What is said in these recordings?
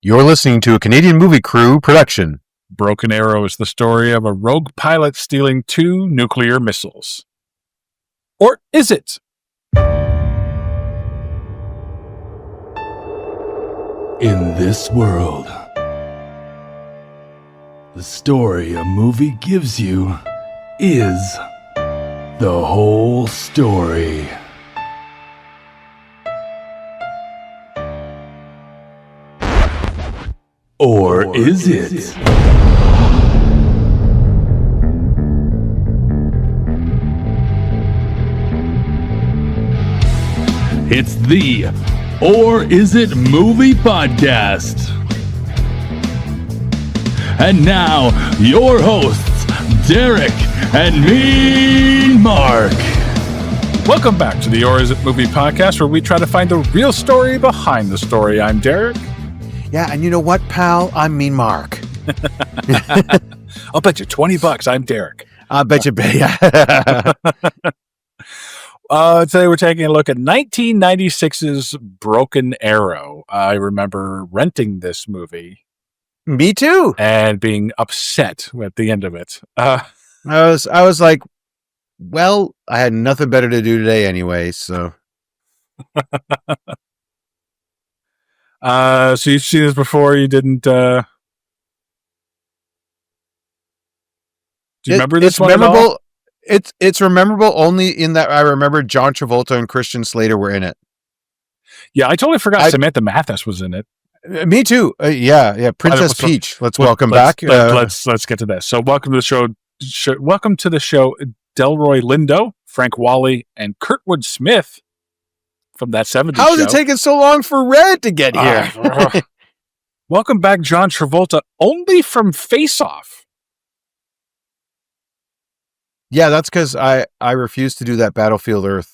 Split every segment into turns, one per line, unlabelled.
You're listening to a Canadian Movie Crew production.
Broken Arrow is the story of a rogue pilot stealing 2 nuclear missiles. Or is it?
In this world, the story a movie gives you is the whole story. Or is it? It's the Or Is It Movie Podcast. And now, your hosts, Derek and me, Mark.
Welcome back to the Or Is It Movie Podcast, where we try to find the real story behind the story. I'm Derek.
Yeah, and you know what, pal? I'm Mean Mark.
I'll bet you $20. I'm Derek.
I bet you. Yeah.
Today we're taking a look at 1996's Broken Arrow. I remember renting this movie.
Me too.
And being upset at the end of it.
I was like, well, I had nothing better to do today anyway, so.
So you've seen this before, you didn't, do you remember this one
memorable.
at all?
It's memorable only in that I remember John Travolta and Christian Slater were in it.
Yeah, I totally forgot Samantha Mathis was in it.
Me too. Yeah. Princess Peach. Let's welcome back.
Let's get to this. So welcome to the show. Welcome to the show, Delroy Lindo, Frank Wally, and Kurtwood Smith from that 70s
How is
show.
it taking so long for Red to get here?
Welcome back, John Travolta, only from Face Off.
Yeah, that's because I refuse to do that Battlefield Earth.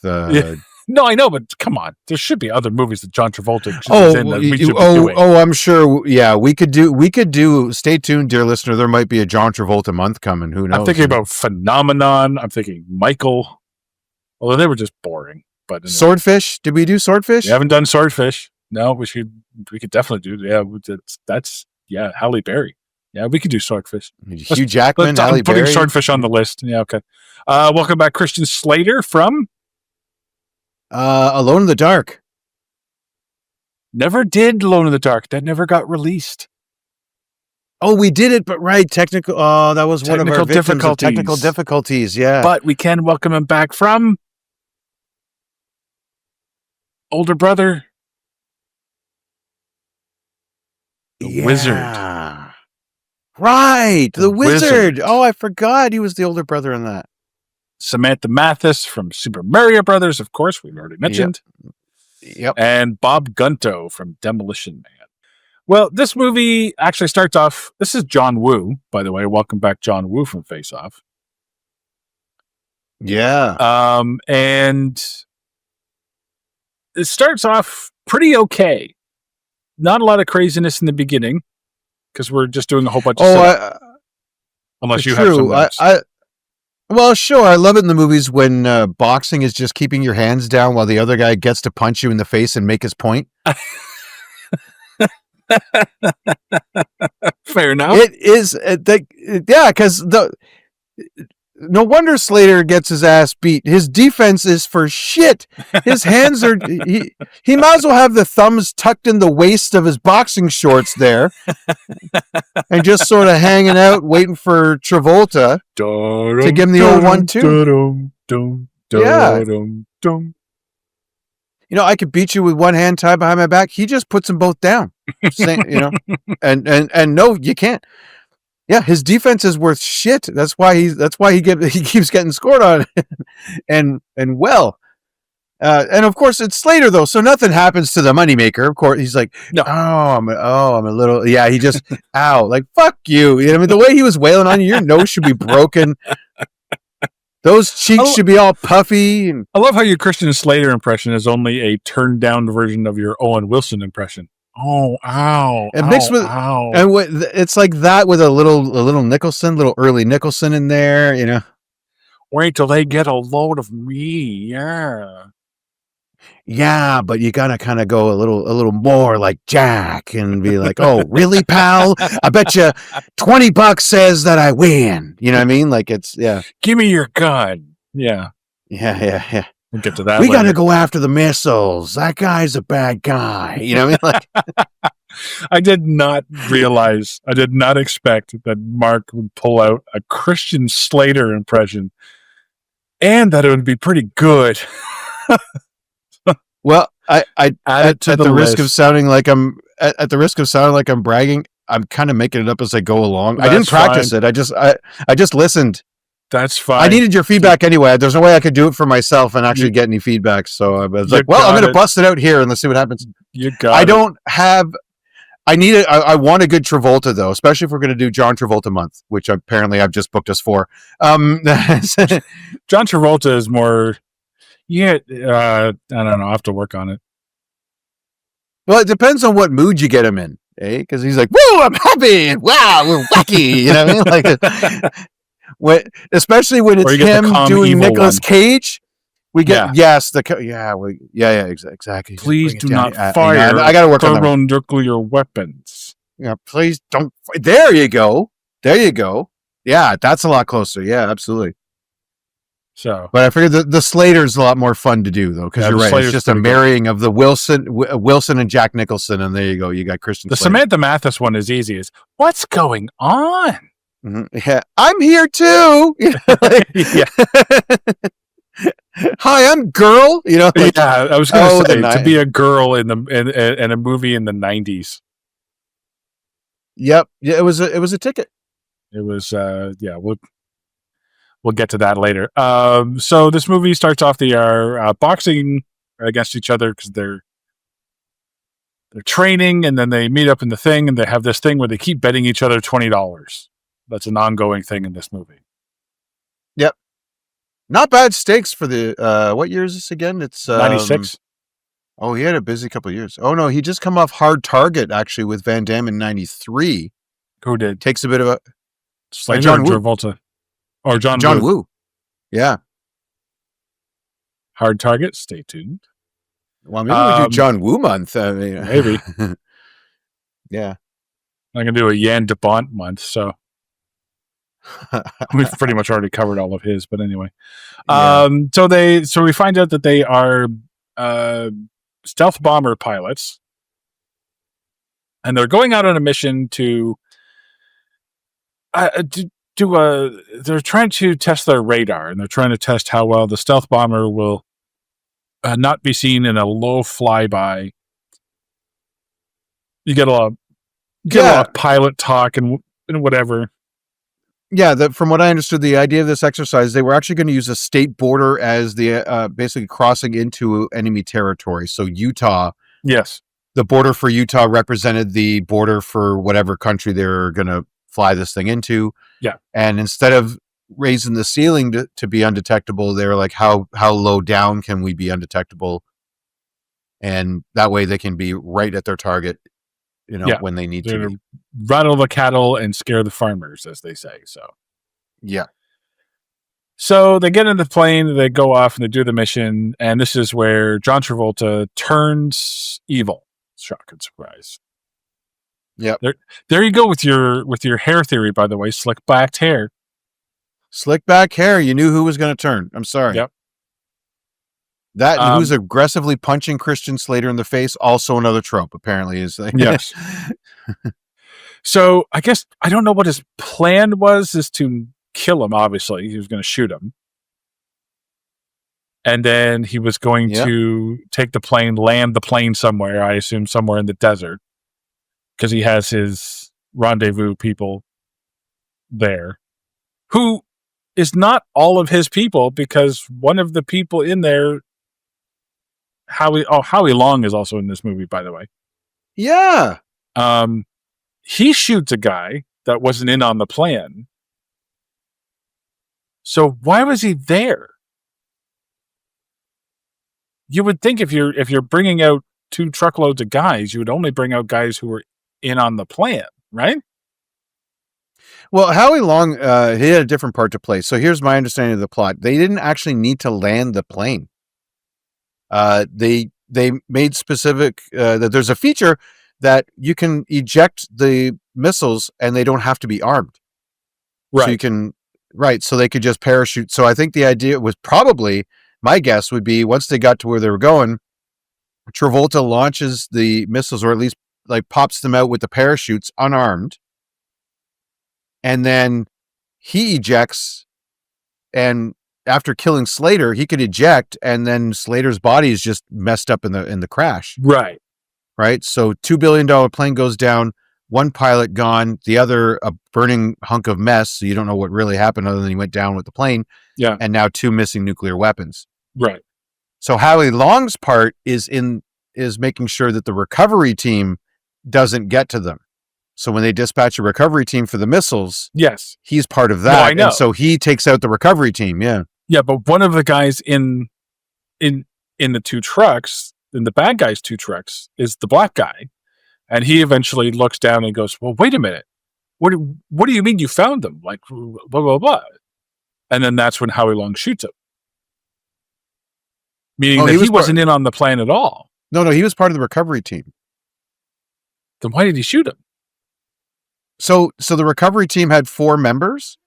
No, I know, but come on. There should be other movies that John Travolta is in that we should be doing.
I'm sure. Yeah, we could do. Stay tuned, dear listener. There might be a John Travolta month coming. Who knows?
I'm thinking about Phenomenon. I'm thinking Michael. Although they were just boring. But anyway.
Swordfish. Did we do Swordfish?
We haven't done Swordfish. No, we could definitely do. Yeah, that's Halle Berry. Yeah, we could do Swordfish.
Hugh Jackman, Halle Berry.
Putting Swordfish on the list. Yeah, okay. Welcome back, Christian Slater from
Alone in the Dark.
Never did Alone in the Dark. That never got released.
Oh, we did it, but right, technical. Oh, that was one of our technical difficulties. Yeah,
but we can welcome him back from older brother, the Wizard.
Right, the Wizard. Oh, I forgot he was the older brother in that.
Samantha Mathis from Super Mario Brothers, of course, we've already mentioned.
Yep.
And Bob Gunto from Demolition Man. Well, this movie actually starts off. This is John Woo, by the way. Welcome back, John Woo from Face Off.
Yeah.
And it starts off pretty okay. Not a lot of craziness in the beginning because we're just doing a whole bunch of unless you have some notes.
Well, sure. I love it in the movies when boxing is just keeping your hands down while the other guy gets to punch you in the face and make his point.
Fair enough.
It is, because no wonder Slater gets his ass beat. His defense is for shit. His hands are, he might as well have the thumbs tucked in the waist of his boxing shorts there and just sort of hanging out, waiting for Travolta to give him the old 1-2. Yeah. You know, I could beat you with one hand tied behind my back. He just puts them both down. And no, you can't. Yeah, his defense is worth shit. That's why he keeps getting scored on, and of course it's Slater though, so nothing happens to the moneymaker. Of course, he's like, no. I'm a little. Yeah, he just like fuck you. You know, I mean, the way he was wailing on you, your nose should be broken. Those cheeks should be all puffy.
I love how your Christian Slater impression is only a turned down version of your Owen Wilson impression. Oh, ow!
And mixed with, and it's like that with a little Nicholson, little early Nicholson in there, you know.
Wait till they get a load of me, yeah.
yeah, but you gotta kind of go a little more like Jack and be like, oh, really, pal? I bet you $20 says that I win. You know what I mean? Like it's, yeah.
Give me your gun. Yeah.
Yeah.
We'll get to that
We
later.
gotta go after the missiles. That guy's a bad guy. You know what I mean? Like,
I did not expect that Mark would pull out a Christian Slater impression and that it would be pretty good.
well, I
Add it to
at
the
the risk
list.
of sounding like I'm at the risk of sounding like I'm bragging, I'm kind of making it up as I go along. I didn't
That's
practice
fine.
it. I just listened.
That's fine.
I needed your feedback anyway. There's no way I could do it for myself and actually get any feedback. So I was like, well, I'm going to bust it out here and let's see what happens.
You got
I
it.
don't have. I need it. I want a good Travolta though, especially if we're going to do John Travolta month, which apparently I've just booked us for.
John Travolta is more. Yeah, I don't know. I have to work on it.
Well, it depends on what mood you get him in, eh? Because he's like, "Woo, I'm happy! Wow, we're wacky!" You know what I mean? Like, especially when it's him doing Nicolas Cage. We get exactly.
Please do not fire.
I got to work on that.
Nuclear weapons.
Yeah, please don't. There you go. Yeah, that's a lot closer. Yeah, absolutely.
So,
but I figured the Slater's a lot more fun to do though, because you're right. Slater's it's just a marrying of the Wilson and Jack Nicholson, and there you go. You got Christian.
The
Slater.
Samantha Mathis one is easy. Is what's going on?
Mm-hmm. Yeah, I'm here too.
Yeah.
Hi, I'm girl. You know,
like, yeah. I was going to say to be a girl in a movie in the 90s.
Yep. Yeah, it was a ticket.
It was We'll get to that later. So this movie starts off. They are boxing against each other because they're training, and then they meet up in the thing, and they have this thing where they keep betting each other $20. That's an ongoing thing in this movie.
Yep. Not bad stakes for the what year is this again? It's
96.
Oh, he had a busy couple of years. Oh no, he just come off Hard Target actually with Van Damme in 93.
Who did?
Takes a bit of a
Slater John Travolta. Or John
Woo. Yeah.
Hard Target. Stay tuned.
Well, maybe we do John Woo month. I mean,
maybe.
Yeah.
I'm going to do a Jan de Bont month, so we've pretty much already covered all of his, but anyway.
Yeah.
So we find out that they are stealth bomber pilots, and they're going out on a mission to they're trying to test their radar, and they're trying to test how well the stealth bomber will not be seen in a low flyby. You get a lot of pilot talk and whatever.
Yeah, from what I understood, the idea of this exercise, they were actually going to use a state border as the basically crossing into enemy territory. So Utah,
yes,
the border for Utah represented the border for whatever country they're going to fly this thing into.
Yeah.
And instead of raising the ceiling to be undetectable, they're like, how low down can we be undetectable? And that way they can be right at their target, when they need to be.
Rattle the cattle and scare the farmers, as they say. So,
yeah.
So they get in the plane, they go off and they do the mission. And this is where John Travolta turns evil. Shock and surprise.
Yeah.
There you go with your hair theory, by the way. Slick back hair.
Slick back hair. You knew who was going to turn. I'm sorry.
Yep.
That and who's aggressively punching Christian Slater in the face, also another trope, apparently. Is like
yes. So I guess I don't know what his plan was, is to kill him, obviously. He was going to shoot him. And then he was going to take the plane, land the plane somewhere, I assume somewhere in the desert. Because he has his rendezvous people there. Who is not all of his people, because one of the people in there, Howie Long is also in this movie, by the way.
Yeah.
He shoots a guy that wasn't in on the plan. So why was he there? You would think if you're bringing out 2 truckloads of guys, you would only bring out guys who were in on the plan, right?
Well, Howie Long, he had a different part to play. So here's my understanding of the plot. They didn't actually need to land the plane. They made specific that there's a feature that you can eject the missiles and they don't have to be armed.
Right.
So you can, so they could just parachute. So I think the idea was probably, my guess would be, once they got to where they were going, Travolta launches the missiles, or at least like pops them out with the parachutes unarmed. And then he ejects, and after killing Slater, he could eject, and then Slater's body is just messed up in the crash.
Right.
Right. So $2 billion plane goes down, one pilot gone, the other a burning hunk of mess. So you don't know what really happened other than he went down with the plane.
Yeah.
And now 2 missing nuclear weapons.
Right.
So Howie Long's part is making sure that the recovery team doesn't get to them. So when they dispatch a recovery team for the missiles,
yes,
he's part of that.
No, I know.
And so he takes out the recovery team. Yeah.
Yeah, but one of the guys in the two trucks, in the bad guy's two trucks, is the black guy. And he eventually looks down and goes, well, wait a minute. What do you mean you found them? Like, blah, blah, blah. And then that's when Howie Long shoots him. Meaning that he wasn't in on the plan at all.
No, he was part of the recovery team.
Then why did he shoot him?
So the recovery team had 4 members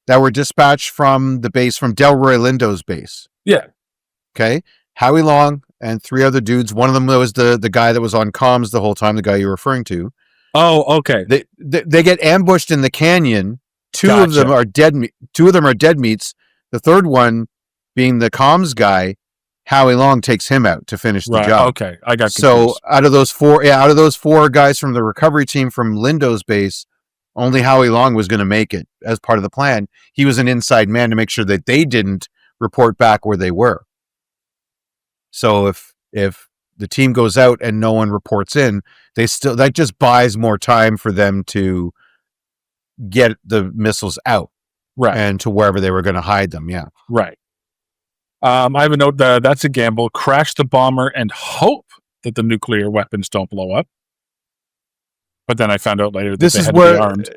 that were dispatched from the base, from Delroy Lindo's base.
Yeah.
Okay. Howie Long and 3 other dudes. One of them was the guy that was on comms the whole time, the guy you're referring to.
Oh, okay.
They get ambushed in the canyon. 2
Gotcha.
of them are dead. 2 of them are dead meats. The third one, being the comms guy, Howie Long takes him out to finish the job.
Okay, I got confused.
So out of those 4 guys from the recovery team from Lindo's base, only Howie Long was going to make it as part of the plan. He was an inside man to make sure that they didn't report back where they were. So if the team goes out and no one reports in, that just buys more time for them to get the missiles out,
right,
and to wherever they were going to hide them. Yeah,
right. I have a note that that's a gamble. Crash the bomber and hope that the nuclear weapons don't blow up. But then I found out later that
this
they
is
had
where,
to be armed.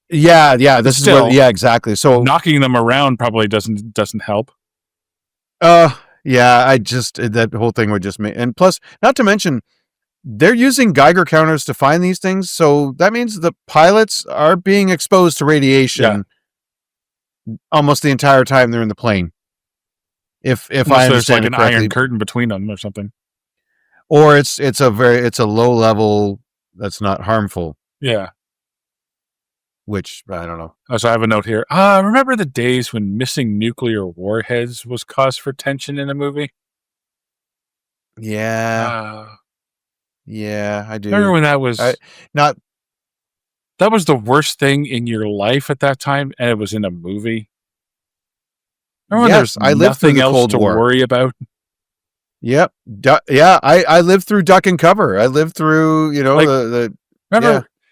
Yeah. This
Still,
is where, yeah, exactly. So
knocking them around probably doesn't help.
Yeah, that whole thing would just make, and plus, not to mention, they're using Geiger counters to find these things. So that means the pilots are being exposed to radiation almost the entire time they're in the plane. If I understand
there's like an iron curtain between them or something,
or it's a low level that's not harmful.
Yeah.
Which I don't know.
So I have a note here. Remember the days when missing nuclear warheads was cause for tension in a movie?
Yeah. Yeah, I do.
Remember when that was
that
was the worst thing in your life at that time, and it was in a movie? Remember when there's nothing else to worry about?
Yep. I lived through Duck and Cover. I lived through,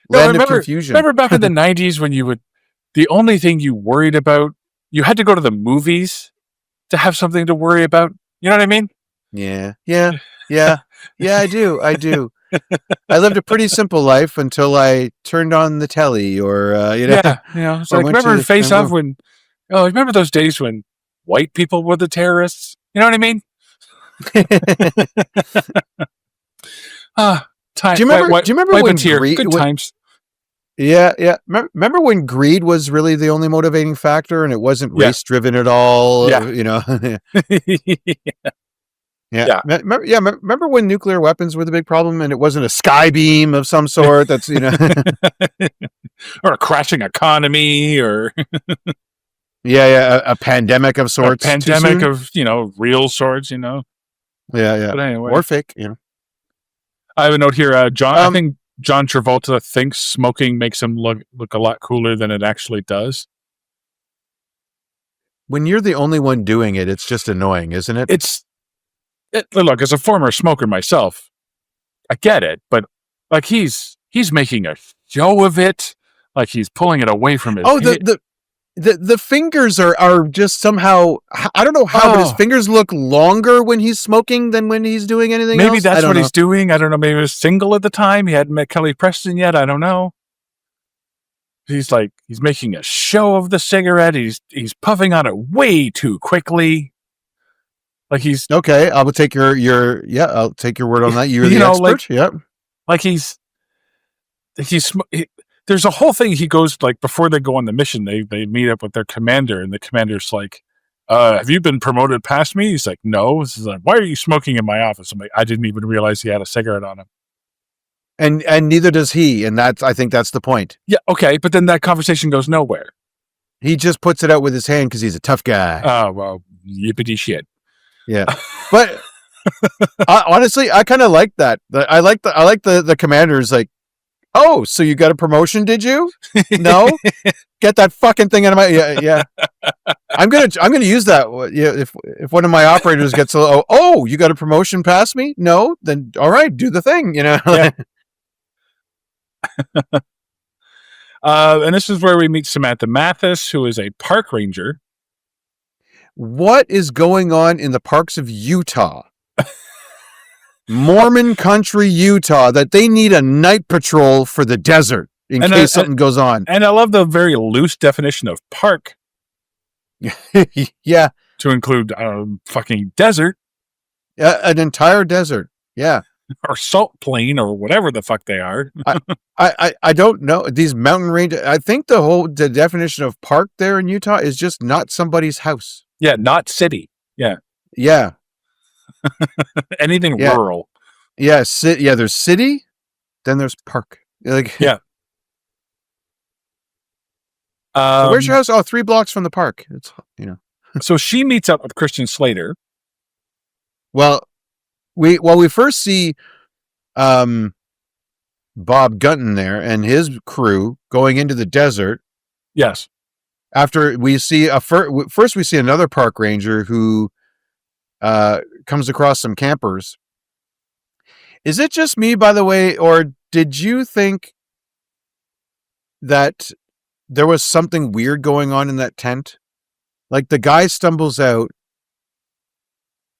land of confusion.
Remember back in the 90s when the only thing you worried about, you had to go to the movies to have something to worry about. You know what I mean?
Yeah, I do. I lived a pretty simple life until I turned on the telly, or
It's like, remember Face Off when? Oh, remember those days when white people were the terrorists? You know what I mean? Time.
Do you remember when
good times?
Yeah. Remember when greed was really the only motivating factor, and it wasn't race driven at all?
Yeah.
Yeah. Remember when nuclear weapons were the big problem, and it wasn't a sky beam of some sort that's
or a crashing economy, or
a pandemic of sorts,
a pandemic of real sorts,
Yeah.
But anyway,
or fake,
I have a note here. John, I think John Travolta thinks smoking makes him look a lot cooler than it actually does.
When you're the only one doing it, it's just annoying, isn't it?
Look, as a former smoker myself, I get it, but like he's making a show of it, like he's pulling it away from his.
The fingers are just somehow, I don't know how, but his fingers look longer when he's smoking than when he's doing anything else.
Maybe that's what he's doing. I don't know. Maybe he was single at the time. He hadn't met Kelly Preston yet. I don't know. He's making a show of the cigarette. He's puffing on it way too quickly. Like he's
okay. I will take I'll take your word on that. You're
You
the
know,
expert. Yep.
like there's a whole thing. He goes like before they go on the mission, they meet up with their commander, and the commander's like, have you been promoted past me? He's like, no. He's like, why are you smoking in my office? I'm like, I didn't even realize he had a cigarette on him.
And neither does he, and I think that's the point.
Yeah, okay, but then that conversation goes nowhere.
He just puts it out with his hand because he's a tough guy.
Oh, well, yippity shit.
Yeah, but honestly, I kind of like that. I like the commander's like, oh, so you got a promotion? Did you? No, get that fucking thing out of my yeah. I'm gonna use that. Yeah, if one of my operators gets oh, you got a promotion past me? No, then all right, do the thing.
Yeah. And this is where we meet Samantha Mathis, who is a park ranger.
What is going on in the parks of Utah? Mormon country, Utah, that they need a night patrol for the desert in case something goes on.
And I love the very loose definition of park.
Yeah.
To include fucking desert.
An entire desert. Yeah.
Or salt plain or whatever the fuck they are.
I don't know. These mountain range. I think the definition of park there in Utah is just not somebody's house.
Yeah, not city. Yeah.
Yeah.
Anything rural.
Yeah, there's city, then there's park. Like
yeah.
So where's your house? Oh, 3 blocks from the park. It's
So she meets up with Christan Slater.
Well, we first see Bob Gunton there and his crew going into the desert.
Yes.
After we see first we see another park ranger who comes across some campers. Is it just me, by the way, or did you think that there was something weird going on in that tent? Like the guy stumbles out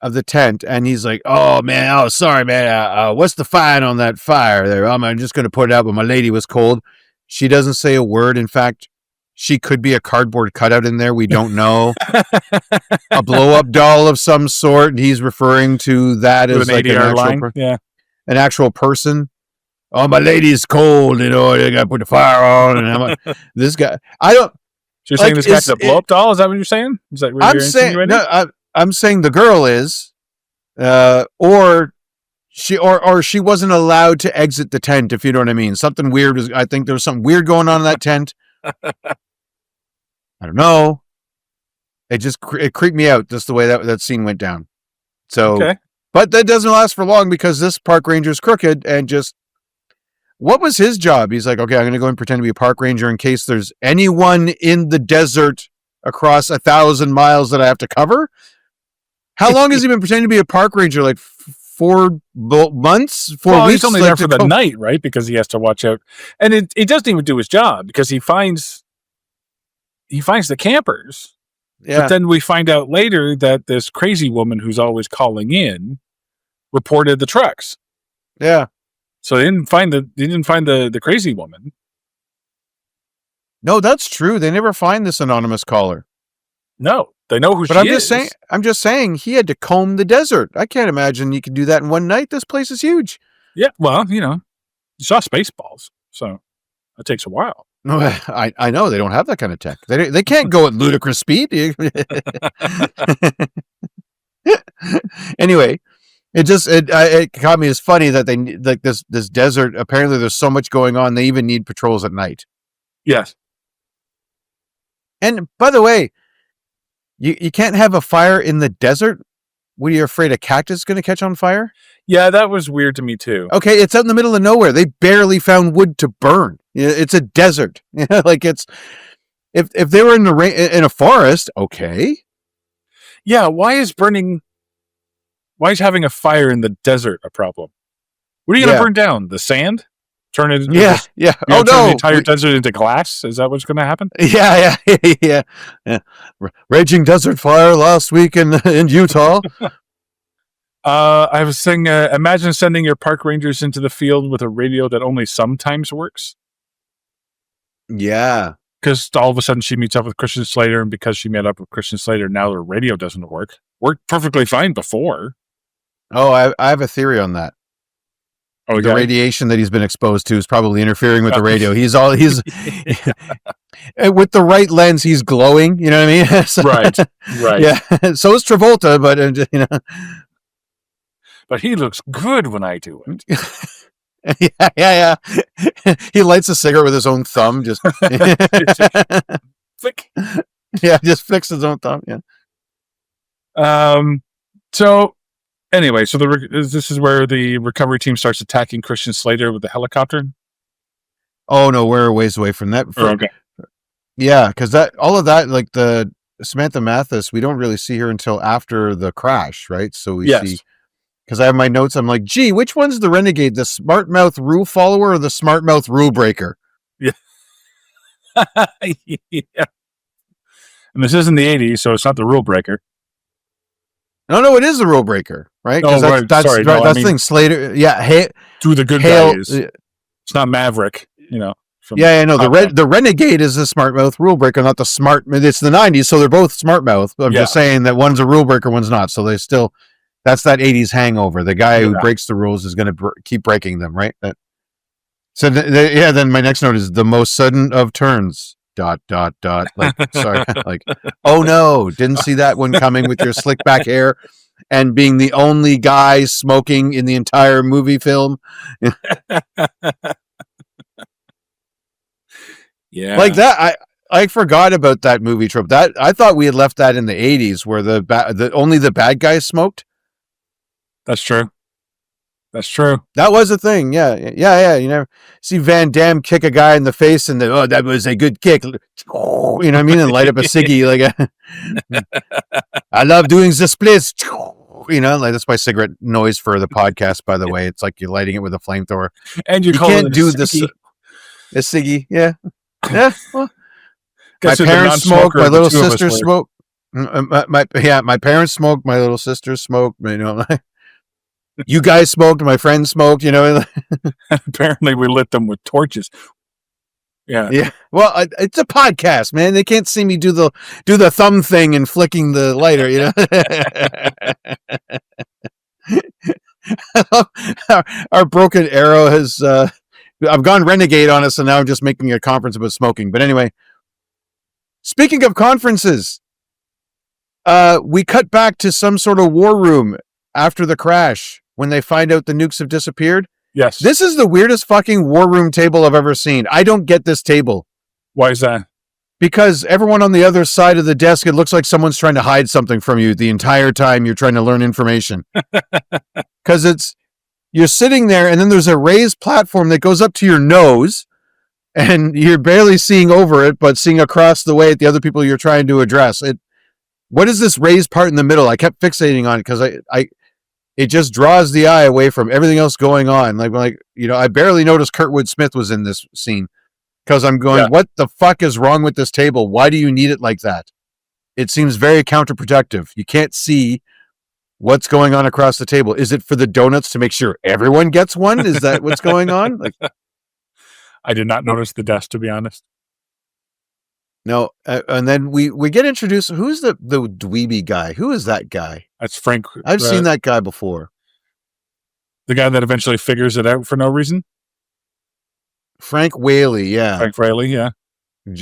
of the tent and he's like, oh man, oh sorry man, what's the fine on that fire there? I'm just going to put it out, but my lady was cold. She doesn't say a word. In fact, she could be a cardboard cutout in there. We don't know. A blow-up doll of some sort. And he's referring to that as like an actual person. Oh, my lady's cold. I got to put the fire on. And I'm like, this guy. I don't.
So you're saying this guy's a blow-up doll? Is that what you're saying? Is that what
I'm saying? No, I'm saying the girl is, or she wasn't allowed to exit the tent. If you know what I mean. Something weird was. I think there was something weird going on in that tent. I don't know. It creeped me out just the way that scene went down. So, okay. But that doesn't last for long because this park ranger's crooked and just, what was his job? He's like, okay, I'm going to go and pretend to be a park ranger in case there's anyone in the desert across 1,000 miles that I have to cover. How long has he been pretending to be a park ranger? Like 4 months, 4 weeks?
He's only there for the night, right? Because he has to watch out. And it doesn't even do his job because he finds the campers. Yeah. But then we find out later that this crazy woman who's always calling in reported the trucks.
Yeah.
So they didn't find the crazy woman.
No, that's true. They never find this anonymous caller.
No, they know who she is.
I'm just saying he had to comb the desert. I can't imagine you could do that in one night. This place is huge.
Yeah, well, you saw Spaceballs, so that takes a while.
No, I know they don't have that kind of tech. They can't go at ludicrous speed. Anyway, it caught me as funny that they like this desert. Apparently, there's so much going on. They even need patrols at night.
Yes.
And by the way, you can't have a fire in the desert. What, are you afraid a cactus is going to catch on fire?
Yeah, that was weird to me too.
Okay, it's out in the middle of nowhere. They barely found wood to burn. It's a desert. Like it's if they were in a forest, okay.
Yeah, why is having a fire in the desert a problem? What are you going to burn down? The sand? Turn it?
Yeah. Oh no!
The entire desert into glass? Is that what's going to happen?
Yeah. Raging desert fire last week in Utah.
I was saying, imagine sending your park rangers into the field with a radio that only sometimes works.
Yeah.
Because all of a sudden she meets up with Christan Slater, and because she met up with Christan Slater, now her radio doesn't work. worked perfectly fine before.
Oh, I have a theory on that.
Oh,
the radiation that he's been exposed to is probably interfering with the radio. He's with the right lens, he's glowing. You know what I mean? So,
right.
Yeah. So is Travolta, but
But he looks good when I do it.
yeah. He lights a cigarette with his own thumb. Just
flick.
Yeah, just flicks his own thumb. Yeah.
So anyway, so this is where the recovery team starts attacking Christian Slater with the helicopter.
Oh no, we're a ways away from that.
Okay.
Yeah, because all of that, like the Samantha Mathis, we don't really see her until after the crash, right? So we see. Because I have my notes, I'm like, gee, which one's the renegade? The smart mouth rule follower or the smart mouth rule breaker?
Yeah. Yeah. And this isn't the 80s, so it's not the rule breaker.
No, it is the rule breaker, right?
Oh,
right. That's the thing. Slater, yeah.
To the good guys. It's not Maverick, No.
The renegade is the smart mouth rule breaker, not the smart. It's the 90s, so they're both smart mouth. I'm just saying that one's a rule breaker, one's not. So they still. That's that 80s hangover. The guy who breaks the rules is going to keep breaking them, right? Then my next note is the most sudden of turns. ... Like, sorry. Like, oh no, didn't see that one coming with your slick back hair and being the only guy smoking in the entire movie film.
Yeah.
Like that. I forgot about that movie trope. That I thought we had left that in the 80s where only the bad guys smoked.
That's true.
That was a thing. Yeah. You never see Van Damme kick a guy in the face and that was a good kick. You know what I mean? And light up a ciggy I love doing the splits. Like that's my cigarette noise for the podcast, by the way. It's like you're lighting it with a flamethrower.
And you
can't do this. A ciggy. Yeah. Yeah. Well, my parents smoke. My little sister smoke. My parents smoke. My little sister smoked. You guys smoked. My friends smoked.
Apparently, we lit them with torches. Yeah.
Yeah. Well, it's a podcast, man. They can't see me do the thumb thing and flicking the lighter. Our broken arrow has. I've gone renegade on us, and now I'm just making a conference about smoking. But anyway. Speaking of conferences, we cut back to some sort of war room after the crash when they find out the nukes have disappeared.
Yes.
This is the weirdest fucking war room table I've ever seen. I don't get this table.
Why is that?
Because everyone on the other side of the desk, it looks like someone's trying to hide something from you the entire time you're trying to learn information. Because you're sitting there and then there's a raised platform that goes up to your nose. And you're barely seeing over it, but seeing across the way at the other people you're trying to address. What is this raised part in the middle? I kept fixating on it because it just draws the eye away from everything else going on. I barely noticed Kurtwood Smith was in this scene because I'm going, What the fuck is wrong with this table? Why do you need it like that? It seems very counterproductive. You can't see what's going on across the table. Is it for the donuts to make sure everyone gets one? Is that what's going on?
I did not notice the desk, to be honest.
No, and then we get introduced. Who's the dweeby guy? Who is that guy?
That's Frank.
I've seen that guy before.
The guy that eventually figures it out for no reason?
Frank Whaley, yeah.
Frank Whaley, yeah.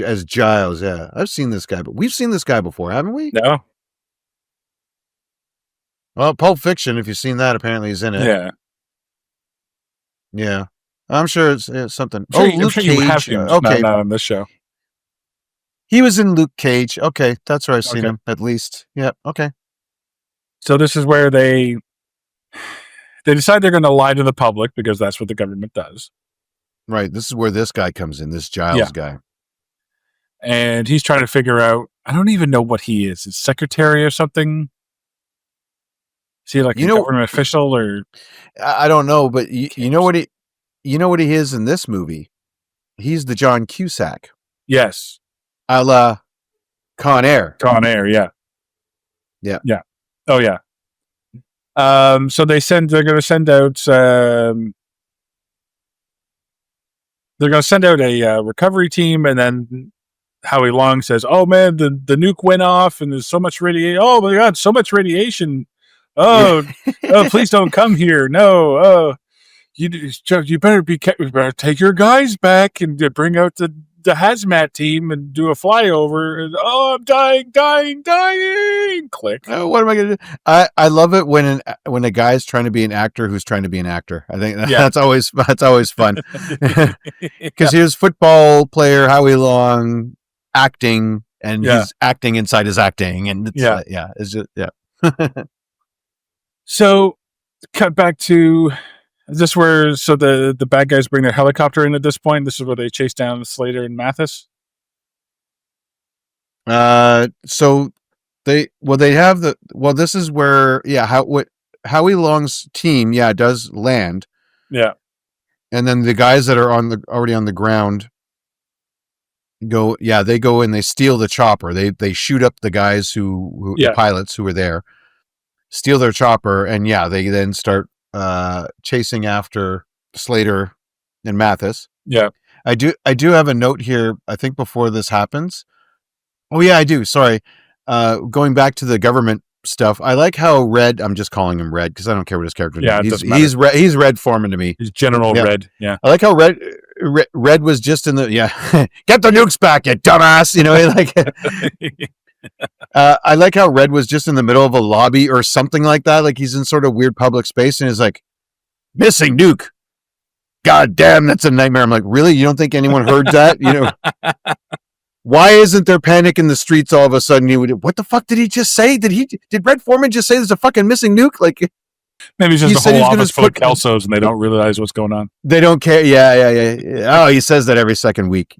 As Giles, yeah. I've seen this guy, but we've seen this guy before, haven't we?
No.
Well, Pulp Fiction, if you've seen that, apparently he's in it.
Yeah.
Yeah. I'm sure it's something.
Luke Cage. You have him,
okay.
Not on this show.
He was in Luke Cage. Okay, that's where I've seen him, at least. Yeah, okay.
So this is where they decide they're going to lie to the public because that's what the government does.
Right. This is where this guy comes in, this Giles guy.
And he's trying to figure out, I don't even know what he is. His secretary or something? Is he like a government official or?
I don't know, but you know what he is in this movie? He's the John Cusack.
Yes.
A la Con Air.
Con Air, yeah.
Yeah.
Yeah. Oh, yeah. So they're going to send out, they're going to send out a recovery team, and then Howie Long says, "Oh man, the nuke went off, and there's so much radiation. Oh my god, so much radiation. Oh, oh, please don't come here. No. Oh, you better you better take your guys back and bring out the hazmat team and do a flyover. And, oh, I'm dying. Click.
Oh, what am I going to do? I love it when a guy's trying to be an actor who's trying to be an actor. I think that's always fun because he was football player Howie Long acting, and he's acting inside his acting, and it's just
So, cut back to. Is this where the bad guys bring their helicopter in at this point? This is where they chase down Slater and Mathis?
So this is where Howie Long's team does land.
Yeah.
And then the guys that are already on the ground they go and they steal the chopper. They shoot up the guys who the pilots who were there, steal their chopper, and they then start chasing after Slater and Mathis.
Yeah.
I do have a note here, I think, before this happens. Oh yeah, I do. Sorry. Going back to the government stuff, I like how Red, I'm just calling him Red because I don't care what his character name is. He's Red Foreman to me.
He's General Red. Yeah.
I like how Red was just in the get the nukes back, you dumbass. I like how Red was just in the middle of a lobby or something like that. Like he's in sort of weird public space and is like, missing nuke. God damn, that's a nightmare. I'm like, really? You don't think anyone heard that? Why isn't there panic in the streets all of a sudden? What the fuck did he just say? Did Red Foreman just say there's a fucking missing nuke? Like,
maybe it's just a whole office full of Kelsos and they don't realize what's going on.
They don't care. Yeah. Oh, he says that every second week,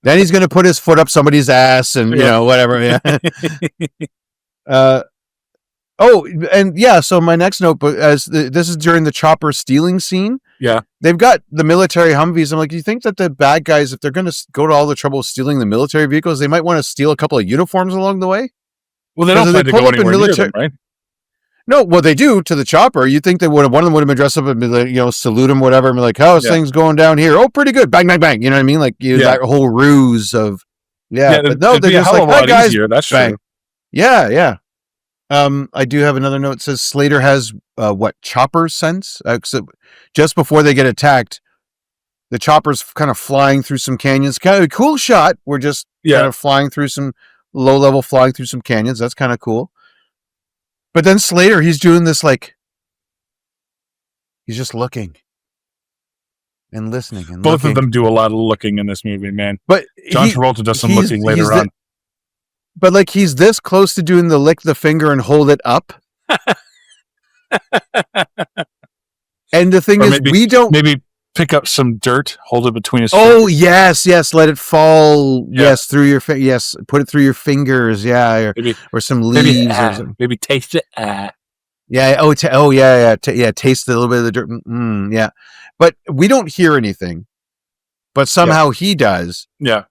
Then he's going to put his foot up somebody's ass and, whatever. Yeah. So my next note, but this is during the chopper stealing scene.
Yeah.
They've got the military Humvees. I'm like, do you think that the bad guys, if they're going to go to all the trouble of stealing the military vehicles, they might want to steal a couple of uniforms along the way?
Well, they don't plan to go anywhere near them, right?
No, well, they do to the chopper. You'd think one of them would have been dressed up and be like, salute him, whatever, and be like, "Oh, this thing's going down here. Oh, pretty good. Bang, bang, bang." You know what I mean? Like that whole ruse of, but no, they're just like, "Hi guys."
Easier. That's
bang.
True.
Yeah. I do have another note. It says Slater has chopper sense. Just before they get attacked, the chopper's kind of flying through some canyons. Kind of a cool shot. We're just kind of flying through some low level, flying through some canyons. That's kind of cool. But then Slater, he's doing this he's just looking and listening. And
both of them do a lot of looking in this movie, man.
But
John Travolta does some looking later on.
But he's this close to doing the lick the finger and hold it up. And the thing is, we don't
pick up some dirt, hold it between his.
Oh fingers. yes, let it fall. Yeah. Yes, through your yes, put it through your fingers. Yeah, or some leaves.
Maybe taste it.
Yeah. Taste a little bit of the dirt. Yeah, but we don't hear anything. But somehow he does.
Yeah.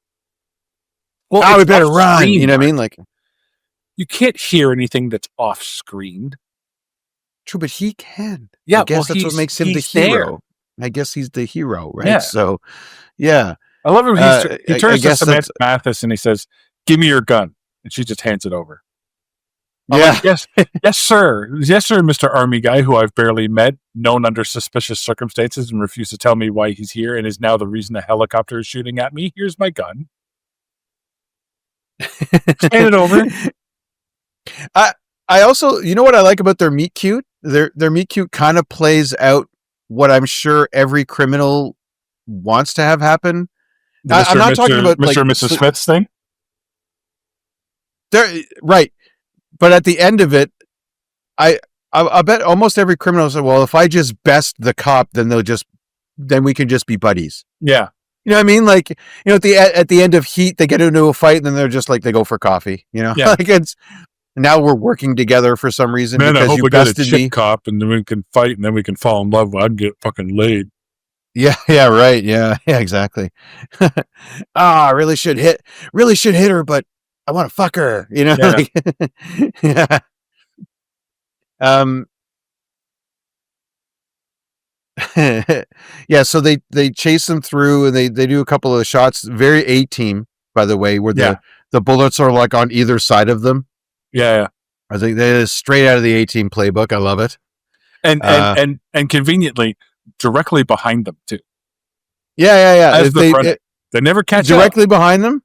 Well, we better run. You know what I mean? Like,
you can't hear anything that's off screen.
True, but he can.
Yeah,
I guess that's what makes him the hero. I guess he's the hero, right? Yeah. So, yeah.
I love it when he turns to Samantha Mathis and he says, "Give me your gun," and she just hands it over. Like, yes, sir, Mr. Army guy who I've barely met, known under suspicious circumstances, and refused to tell me why he's here, and is now the reason a helicopter is shooting at me. Here's my gun. Hand it over.
I also, you know what I like about their meet cute? Their meet cute kind of plays out what I'm sure every criminal wants to have happen. I'm not talking about
Mr. and Mrs. Smith's thing.
Right, but at the end of it, I bet almost every criminal said, "Well, if I just best the cop, then we can just be buddies."
Yeah.
You know what I mean? Like, at the end of Heat, they get into a fight and then they're just like, they go for coffee, Yeah. Like now we're working together for some reason.
Man, I hope we get a chick cop and then we can fight and then we can fall in love when I get fucking laid.
Yeah, right. Yeah, exactly. I really should hit her, but I want to fuck her, Yeah. Like, yeah. Yeah, so they chase them through and they do a couple of shots, very A-team. by the way, where the bullets are like on either side of them.
Yeah.
I think that is straight out of the A-Team playbook. I love it.
And conveniently directly behind them too.
Yeah.
As they never catch
directly
up.
behind them.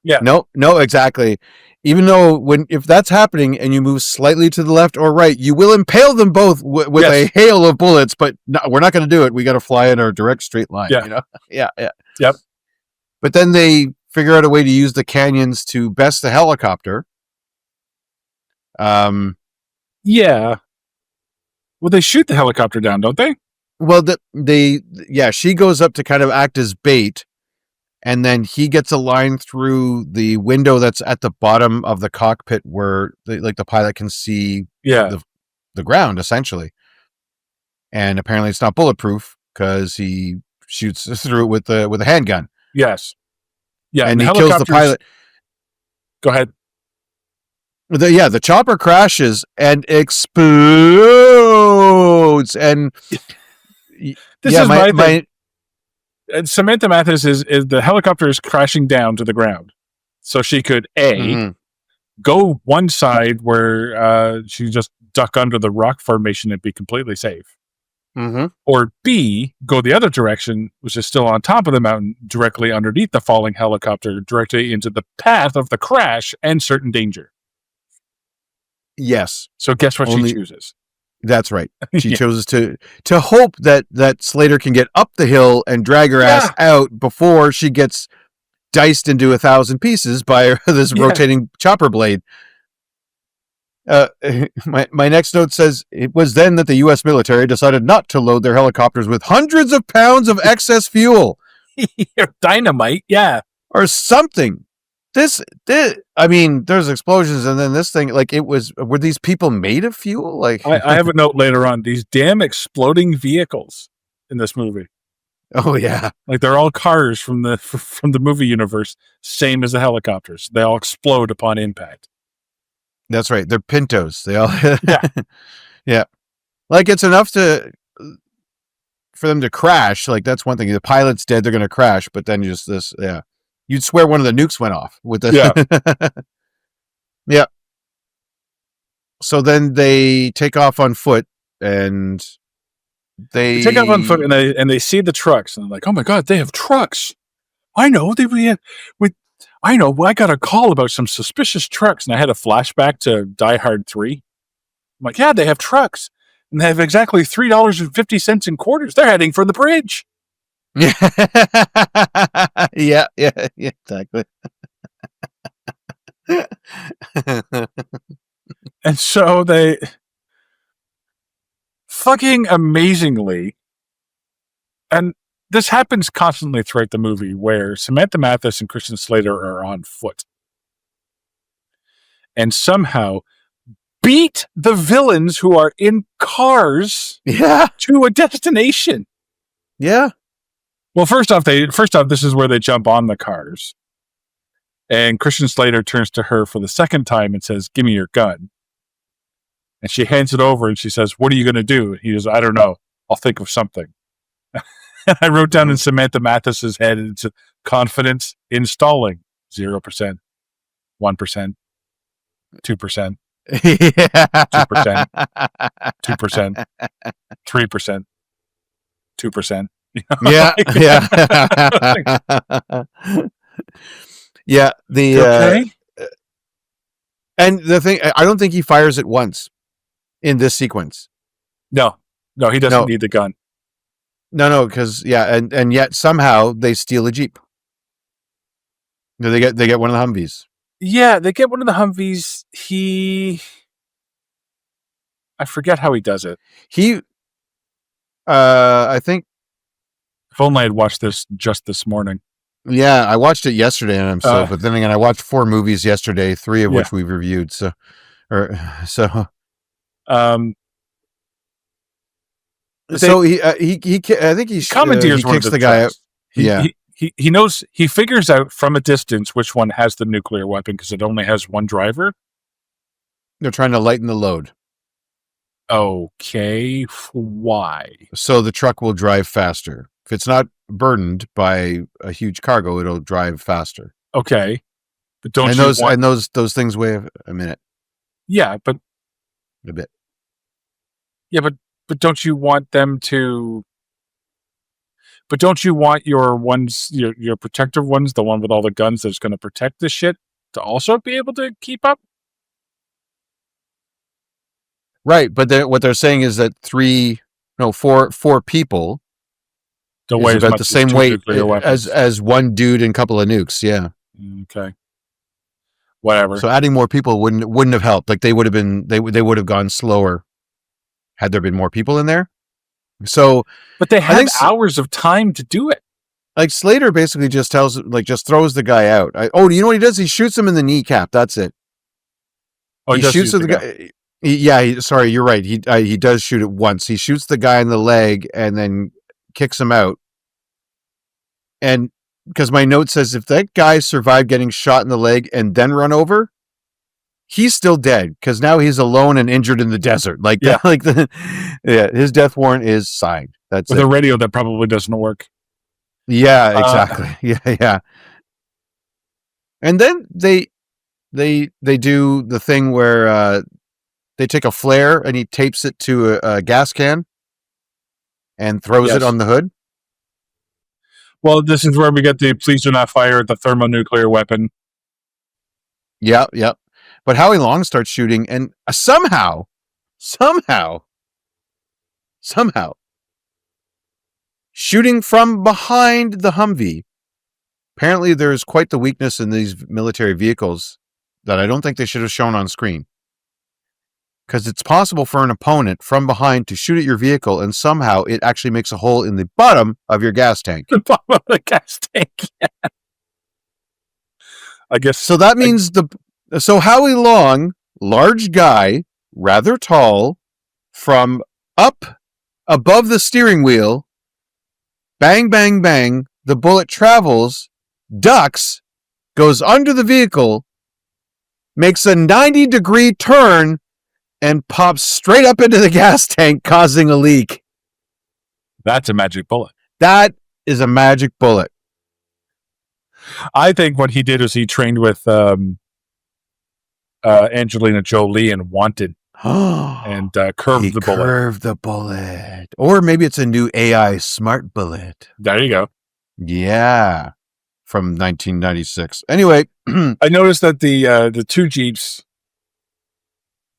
Yeah.
No, exactly. Even though if that's happening and you move slightly to the left or right, you will impale them both with a hail of bullets. But no, we're not going to do it. We got to fly in our direct straight line.
Yeah.
You know? Yeah.
Yep.
But then they figure out a way to use the canyons to best the helicopter.
Yeah. Well, they shoot the helicopter down, don't they?
Well, she goes up to kind of act as bait, and then he gets a line through the window that's at the bottom of the cockpit where the pilot can see the ground, essentially. And apparently it's not bulletproof because he shoots through it with a handgun.
Yes. Yeah,
and he kills the pilot.
Go ahead.
The chopper crashes and explodes, and
this is my thing. Samantha Mathis is the helicopter is crashing down to the ground, so she could go one side where she just duck under the rock formation and be completely safe, or B, go the other direction, which is still on top of the mountain, directly underneath the falling helicopter, directly into the path of the crash and certain danger.
Yes.
So guess what she chooses?
That's right. She chooses to hope that Slater can get up the hill and drag her ass out before she gets diced into 1,000 pieces by this rotating chopper blade. My next note says, it was then that the U.S. military decided not to load their helicopters with hundreds of pounds of excess fuel.
Dynamite,
or something. There's explosions, and then this thing, were these people made of fuel? Like,
I have a note later on. These damn exploding vehicles in this movie.
Oh yeah,
like they're all cars from the movie universe, same as the helicopters. They all explode upon impact.
That's right. They're Pintos. They all, yeah. Like it's enough for them to crash. Like that's one thing. The pilot's dead. They're going to crash, but then just this, yeah. You'd swear one of the nukes went off with the yeah. So then they take off on foot, and they
take off on foot, and they see the trucks, and they're like, "Oh my god, they have trucks! I know I know. I got a call about some suspicious trucks, and I had a flashback to Die Hard 3. I'm like, yeah, they have trucks, and they have exactly $3.50 in quarters. They're heading for the bridge."
yeah, exactly.
And so they fucking amazingly, and this happens constantly throughout the movie, where Samantha Mathis and Christan Slater are on foot and somehow beat the villains who are in cars to a destination.
Yeah.
Well, first off, this is where they jump on the cars. And Christan Slater turns to her for the second time and says, "Give me your gun." And she hands it over and she says, "What are you going to do?" And he goes, "I don't know. I'll think of something." I wrote down in Samantha Mathis's head, it's confidence installing 0%, 1%, 2%, 2%, 2%, 3%, 2%.
Yeah. Yeah. And the thing, I don't think he fires it once in this sequence.
No, he doesn't need the gun.
No, because and yet somehow they steal a Jeep. They get one of the Humvees. Yeah,
they get one of the Humvees. I forget how he does it.
I think.
If only I'd watched this just this morning.
Yeah, I watched it yesterday, and but then again, I watched 4 movies yesterday, 3 of which we've reviewed. So. So he I think he
commandeers
he kicks the guy out.
He knows, he figures out from a distance which one has the nuclear weapon because it only has one driver.
They're trying to lighten the load.
Okay, why?
So the truck will drive faster. If it's not burdened by a huge cargo, it'll drive faster.
Okay, but don't
And
you
those
want?
and those things weigh a minute,
Yeah, but
a bit.
don't you want them to? But don't you want your ones, your protective ones, the one with all the guns that's going to protect this shit, to also be able to keep up?
Right, but what they're saying is that four people
Don't
is
weigh as
about the
much as
same
2
weight
nuclear weapons.
as one dude and a couple of nukes. Yeah.
Okay. Whatever.
So adding more people wouldn't have helped. Like they would have gone slower had there been more people in there. So,
But they
I
have
think
hours of time to do it.
like Slater basically just throws the guy out. You know what he does? He shoots him in the kneecap. That's it.
Oh,
He shoots the guy. Sorry, you're right. He does shoot it once. He shoots the guy in the leg and then kicks him out. And because my note says if that guy survived getting shot in the leg and then run over, he's still dead because now he's alone and injured in the desert. Like
Yeah.
his death warrant is signed. That's
With
it.
a radio that probably doesn't work.
Yeah, exactly. Yeah. And then they do the thing where they take a flare and he tapes it to a gas can and throws it on the hood.
Well, this is where we get the please do not fire the thermonuclear weapon.
Yeah. But Howie Long starts shooting and somehow, shooting from behind the Humvee. Apparently, there's quite the weakness in these military vehicles that I don't think they should have shown on screen. Because it's possible for an opponent from behind to shoot at your vehicle and somehow it actually makes a hole in the bottom of your gas tank.
The bottom of the gas tank. Yeah. I guess.
So that means so Howie Long, large guy, rather tall, from up above the steering wheel, bang, bang, bang, the bullet travels, ducks, goes under the vehicle, makes a 90-degree turn, and pops straight up into the gas tank, causing a leak.
That's a magic bullet.
That is a magic bullet.
I think what he did is he trained with Angelina Jolie and Wanted and curved the bullet.
Curved the bullet. Or maybe it's a new AI smart bullet.
There you go.
Yeah. From 1996. Anyway.
I noticed that the two Jeeps,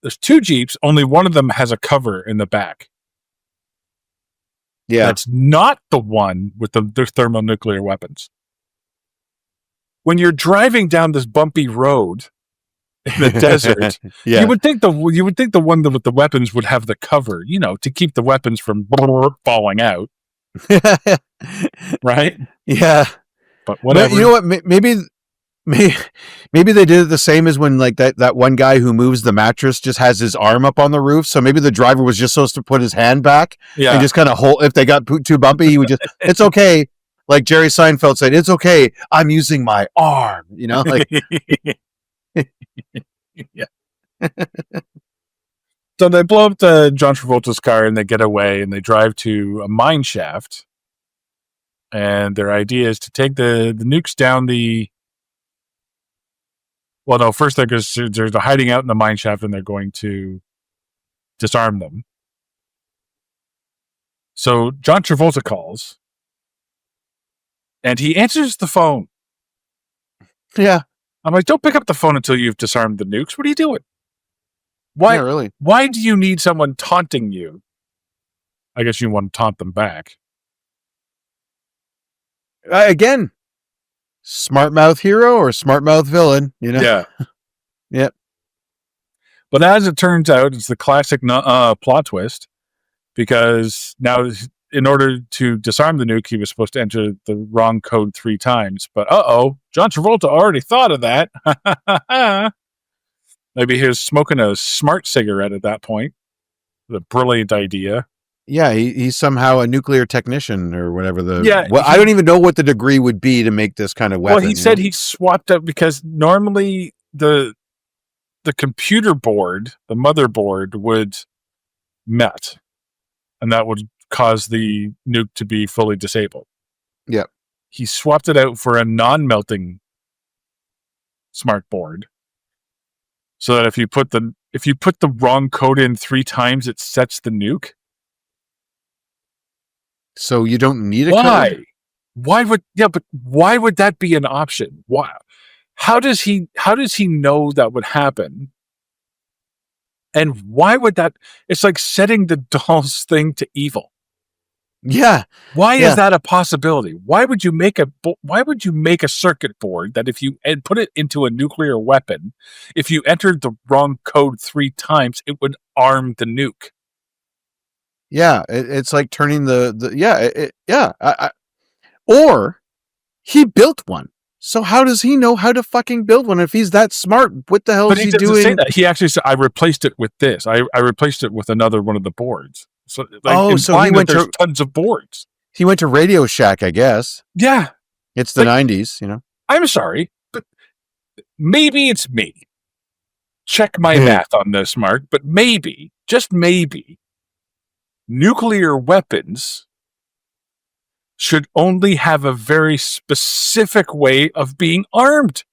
there's two Jeeps, only one of them has a cover in the back.
Yeah.
That's not the one with the thermonuclear weapons. When you're driving down this bumpy road in the desert,
yeah.
you would think the one with the weapons would have the cover, to keep the weapons from falling out. Right?
Yeah.
But whatever.
You know what? Maybe they did it the same as when like that one guy who moves the mattress just has his arm up on the roof. So maybe the driver was just supposed to put his hand back and just kind of hold. If they got too bumpy, he would just, it's okay. Like Jerry Seinfeld said, it's okay. I'm using my arm, like.
Yeah. So they blow up John Travolta's car and they get away and they drive to a mine shaft. And their idea is to take the nukes down well, no, first they're hiding out in the mine shaft and they're going to disarm them. So John Travolta calls and he answers the phone.
Yeah.
I'm like, don't pick up the phone until you've disarmed the nukes. What are you doing? Why?
Yeah, really?
Why do you need someone taunting you? I guess you want to taunt them back.
Again, smart mouth hero or smart mouth villain,
Yeah.
Yep.
But as it turns out, it's the classic plot twist because now in order to disarm the nuke, he was supposed to enter the wrong code 3 times. But John Travolta already thought of that. Maybe he was smoking a smart cigarette at that point. The brilliant idea.
Yeah, he's somehow a nuclear technician or whatever
I
don't even know what the degree would be to make this kind of weapon.
Well, he said he swapped out because normally the computer board, the motherboard, would melt, and that would cause the nuke to be fully disabled.
Yep.
He swapped it out for a non-melting smart board, so that if you put the wrong code in 3 times, it sets the nuke.
So you don't need a
Why?
code?
But why would that be an option? Why? How does he know that would happen? And why would that? It's like setting the doll's thing to evil.
Yeah.
Why is that a possibility? Why would you make a circuit board that if you put it into a nuclear weapon, if you entered the wrong code 3 times, it would arm the nuke?
Yeah, it's like turning or he built one. So how does he know how to fucking build one if he's that smart? What the hell is he doing?
Say that. He actually said, "I replaced it with this. I replaced it with another one of the boards." So,
so he went
to tons of boards.
He went to Radio Shack, I guess.
Yeah,
it's the 90s,
I'm sorry, but maybe it's me. Check my math on this, Mark. But maybe, just maybe, nuclear weapons should only have a very specific way of being armed.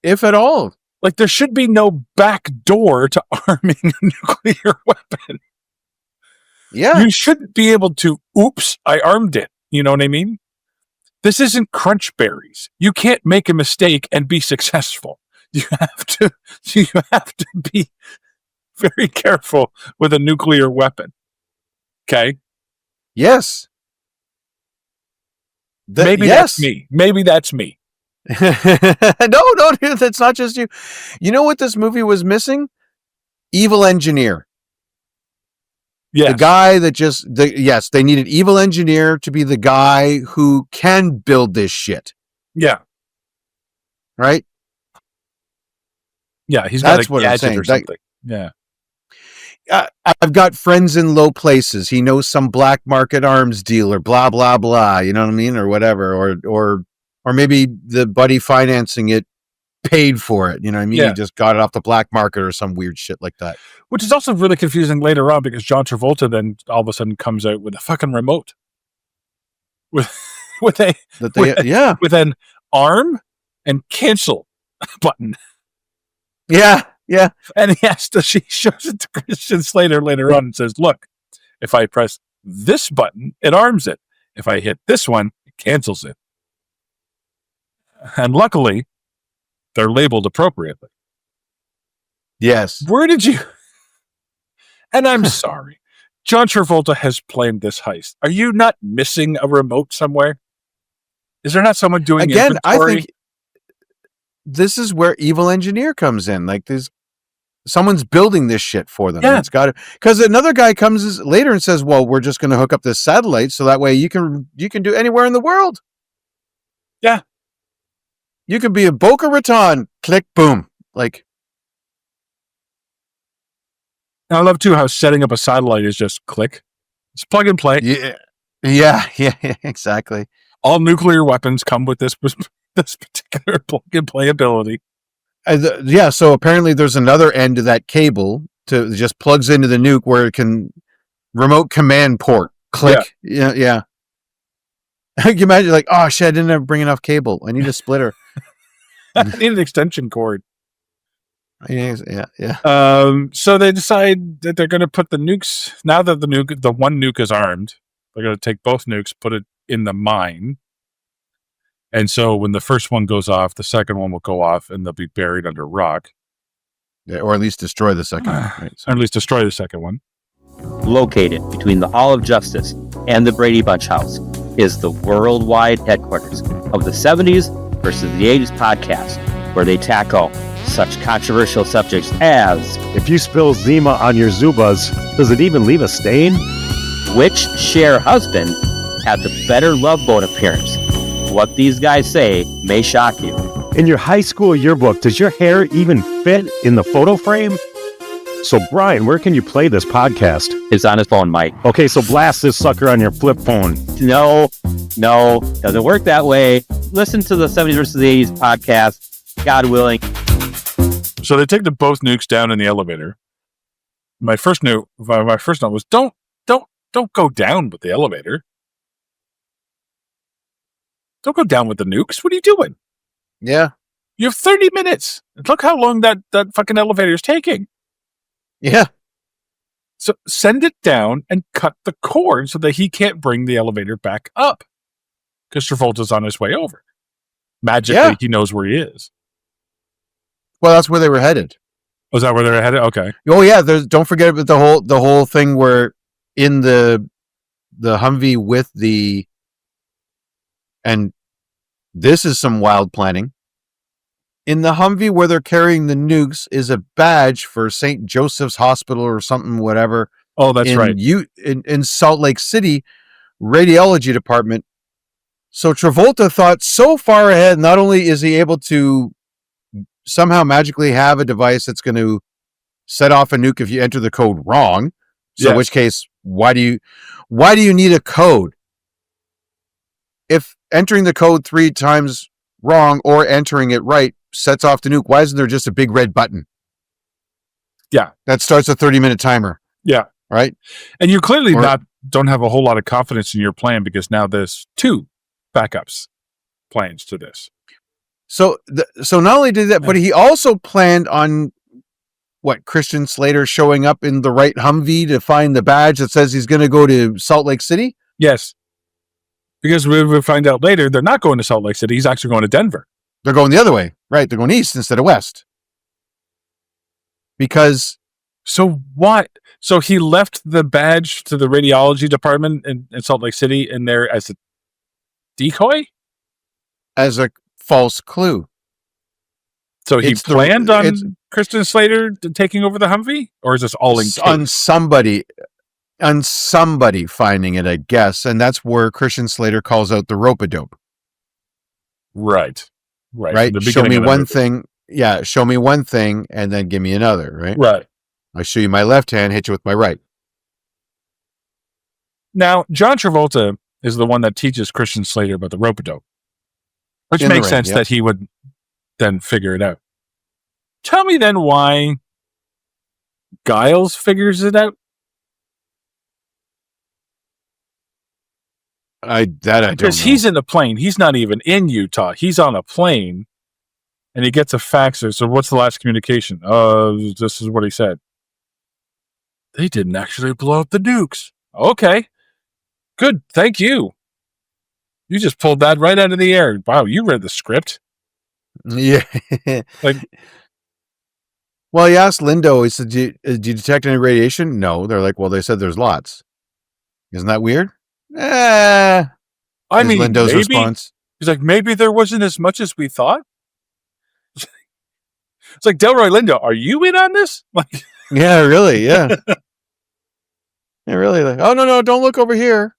If at all.
Like, there should be no back door to arming a nuclear weapon.
Yeah.
You shouldn't be able to, oops, I armed it. You know what I mean? This isn't Crunch Berries. You can't make a mistake and be successful. You have to be very careful with a nuclear weapon. Okay?
Yes.
That's me. Maybe that's me.
No, that's not just you. You know what this movie was missing? Evil engineer.
Yes.
The guy that they needed evil engineer to be the guy who can build this shit.
Yeah.
Right?
Yeah, he's got a gadget or something. Yeah.
I've got friends in low places. He knows some black market arms dealer, blah, blah, blah. You know what I mean? Or whatever. Or maybe the buddy financing it paid for it. You know what I mean? Yeah. He just got it off the black market or some weird shit like that.
Which is also really confusing later on because John Travolta then all of a sudden comes out with a fucking remote. With an arm and cancel button.
Yeah. Yeah.
And she shows it to Christian Slater later on and says, look, if I press this button, it arms it. If I hit this one, it cancels it. And luckily, they're labeled appropriately.
Yes.
Where did you... And I'm sorry. John Travolta has planned this heist. Are you not missing a remote somewhere? Is there not someone doing inventory?
I think this is where evil engineer comes in. Like someone's building this shit for them.
Yeah.
It's got to, because another guy comes later and says, well, we're just going to hook up this satellite so that way you can do anywhere in the world.
Yeah.
You could be in Boca Raton, click, boom. Like,
I love too how setting up a satellite is just click. It's plug and play.
Yeah, exactly.
All nuclear weapons come with this particular plug and play ability.
So apparently there's another end to that cable to just plugs into the nuke where it can remote command port. Click. Yeah. You imagine like, oh shit, I didn't ever bring enough cable. I need a splitter.
I need an extension cord.
Yeah.
So they decide that they're going to put the nukes. Now that the one nuke is armed, they're going to take both nukes, put it in the mine. And so when the first one goes off, the second one will go off, and they'll be buried under rock.
Yeah, or at least destroy the second one. Right?
Or at least destroy the second one.
Located between the Hall of Justice and the Brady Bunch House is the worldwide headquarters of the 70s versus the 80s podcast, where they tackle such controversial subjects as...
If you spill Zima on your Zubas, does it even leave a stain?
Which Cher husband had the better Love Boat appearance? What these guys say may shock you.
In your high school yearbook, does your hair even fit in the photo frame? So, Brian, where can you play this podcast?
It's on his phone, Mike.
Okay, so blast this sucker on your flip phone.
No, doesn't work that way. Listen to the 70s versus the 80s podcast, God willing.
So they take both nukes down in the elevator. My first note was don't go down with the elevator. Don't go down with the nukes. What are you doing?
Yeah.
You have 30 minutes. Look how long that fucking elevator is taking.
Yeah.
So send it down and cut the cord so that he can't bring the elevator back up. Because Travolta's on his way over. Magically, he knows where he is.
Well, that's where they were headed.
Was that where they're headed? Okay.
Oh yeah, don't forget about the whole thing where in the Humvee with and this is some wild planning. In the Humvee where they're carrying the nukes is a badge for St. Joseph's Hospital or something, whatever.
Oh, that's right.
In Salt Lake City, radiology department. So Travolta thought so far ahead, not only is he able to somehow magically have a device that's going to set off a nuke if you enter the code wrong. So in which case, why do you need a code? If entering the code 3 times wrong or entering it right sets off the nuke, why isn't there just a big red button?
Yeah.
That starts a 30-minute timer.
Yeah.
Right?
And you clearly don't have a whole lot of confidence in your plan because now there's 2 backups plans to this.
So not only did that, but he also planned on Christan Slater showing up in the right Humvee to find the badge that says he's going to go to Salt Lake City?
Yes. Because we'll find out later, they're not going to Salt Lake City. He's actually going to Denver.
They're going the other way. Right. They're going east instead of west. Because...
So what? So he left the badge to the radiology department in Salt Lake City in there as a decoy?
As a false clue.
So he planned on Christan Slater taking over the Humvee? Or is this all in case? On
somebody finding it, I guess. And that's where Christan Slater calls out the rope-a-dope.
Right.
Show me one thing. Yeah, show me one thing and then give me another, right?
Right.
I show you my left hand, hit you with my right.
Now, John Travolta is the one that teaches Christan Slater about the rope-a-dope. Which makes sense that he would then figure it out. Tell me then why Giles figures it out.
I don't know.
Because he's in a plane. He's not even in Utah. He's on a plane and he gets a fax. So what's the last communication? This is what he said. They didn't actually blow up the nukes. Okay. Good. Thank you. You just pulled that right out of the air. Wow, you read the script.
Yeah. Well, he asked Lindo, he said, do you detect any radiation? No. They're like, well, they said there's lots. Isn't that weird? I mean, Lindo's response.
He's like, maybe there wasn't as much as we thought. It's like, Delroy Lindo, are you in on this? Like,
yeah, really, yeah. Yeah, really. Like, oh, no, don't look over here.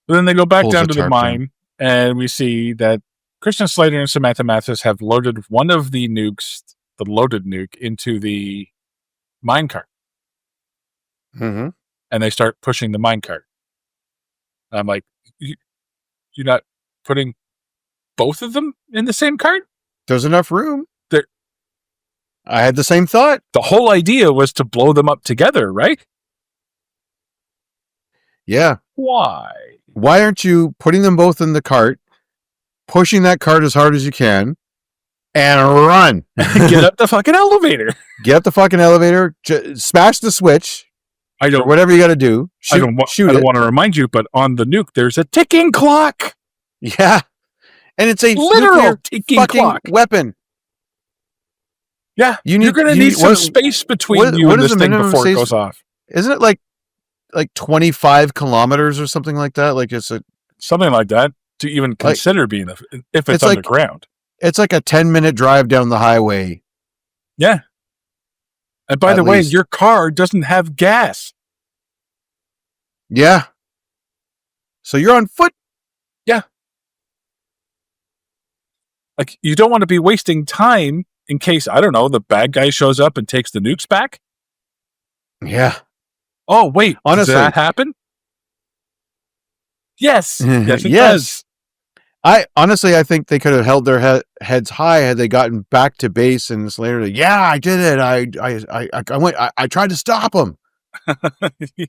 But then they go back down to the mine, and we see that Christan Slater and Samantha Mathis have loaded one of the nukes, the loaded nuke, into the mine cart.
Mm-hmm.
And they start pushing the mine cart. I'm like, you're not putting both of them in the same cart?
There's enough room. I had the same thought.
The whole idea was to blow them up together, right?
Yeah.
Why?
Why aren't you putting them both in the cart, pushing that cart as hard as you can, and run?
Get up the fucking elevator.
Get up the fucking elevator, smash the switch. Or whatever you got to do.
I don't want to remind you, but on the nuke, there's a ticking clock.
Yeah. And it's a
literal ticking clock
weapon.
Yeah. You're going to need some space between you and this thing before it goes off.
Isn't it like 25 kilometers or something like that? Like it's
something like that to even consider being if it's underground.
It's like a 10-minute drive down the highway.
Yeah. And by the way, your car doesn't have gas.
Yeah. So you're on foot.
Yeah. Like, you don't want to be wasting time in case, I don't know, the bad guy shows up and takes the nukes back.
Yeah.
Oh, wait.
Honestly,
does that happen? Yes. Yes, it does.
I think they could have held their heads high had they gotten back to base and Slater. Yeah, I did it. I tried to stop him,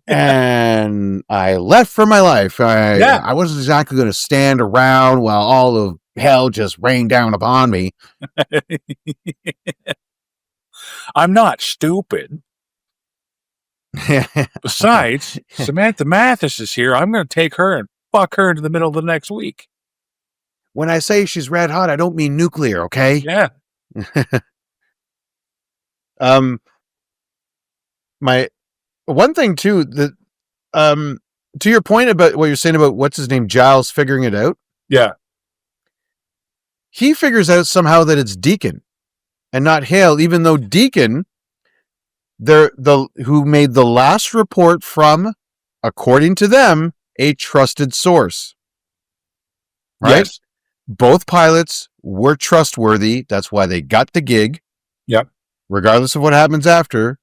and I left for my life. I wasn't exactly going to stand around while all of hell just rained down upon me.
I'm not stupid. Besides, Samantha Mathis is here. I'm going to take her and fuck her into the middle of the next week.
When I say she's red hot, I don't mean nuclear, okay?
Yeah.
My one thing too, that to your point about what you're saying about what's his name, Giles figuring it out.
Yeah.
He figures out somehow that it's Deacon and not Hale, even though Deacon, who made the last report from, according to them, a trusted source. Right?
Yes.
Both pilots were trustworthy. That's why they got the gig.
Yep.
Regardless of what happens after.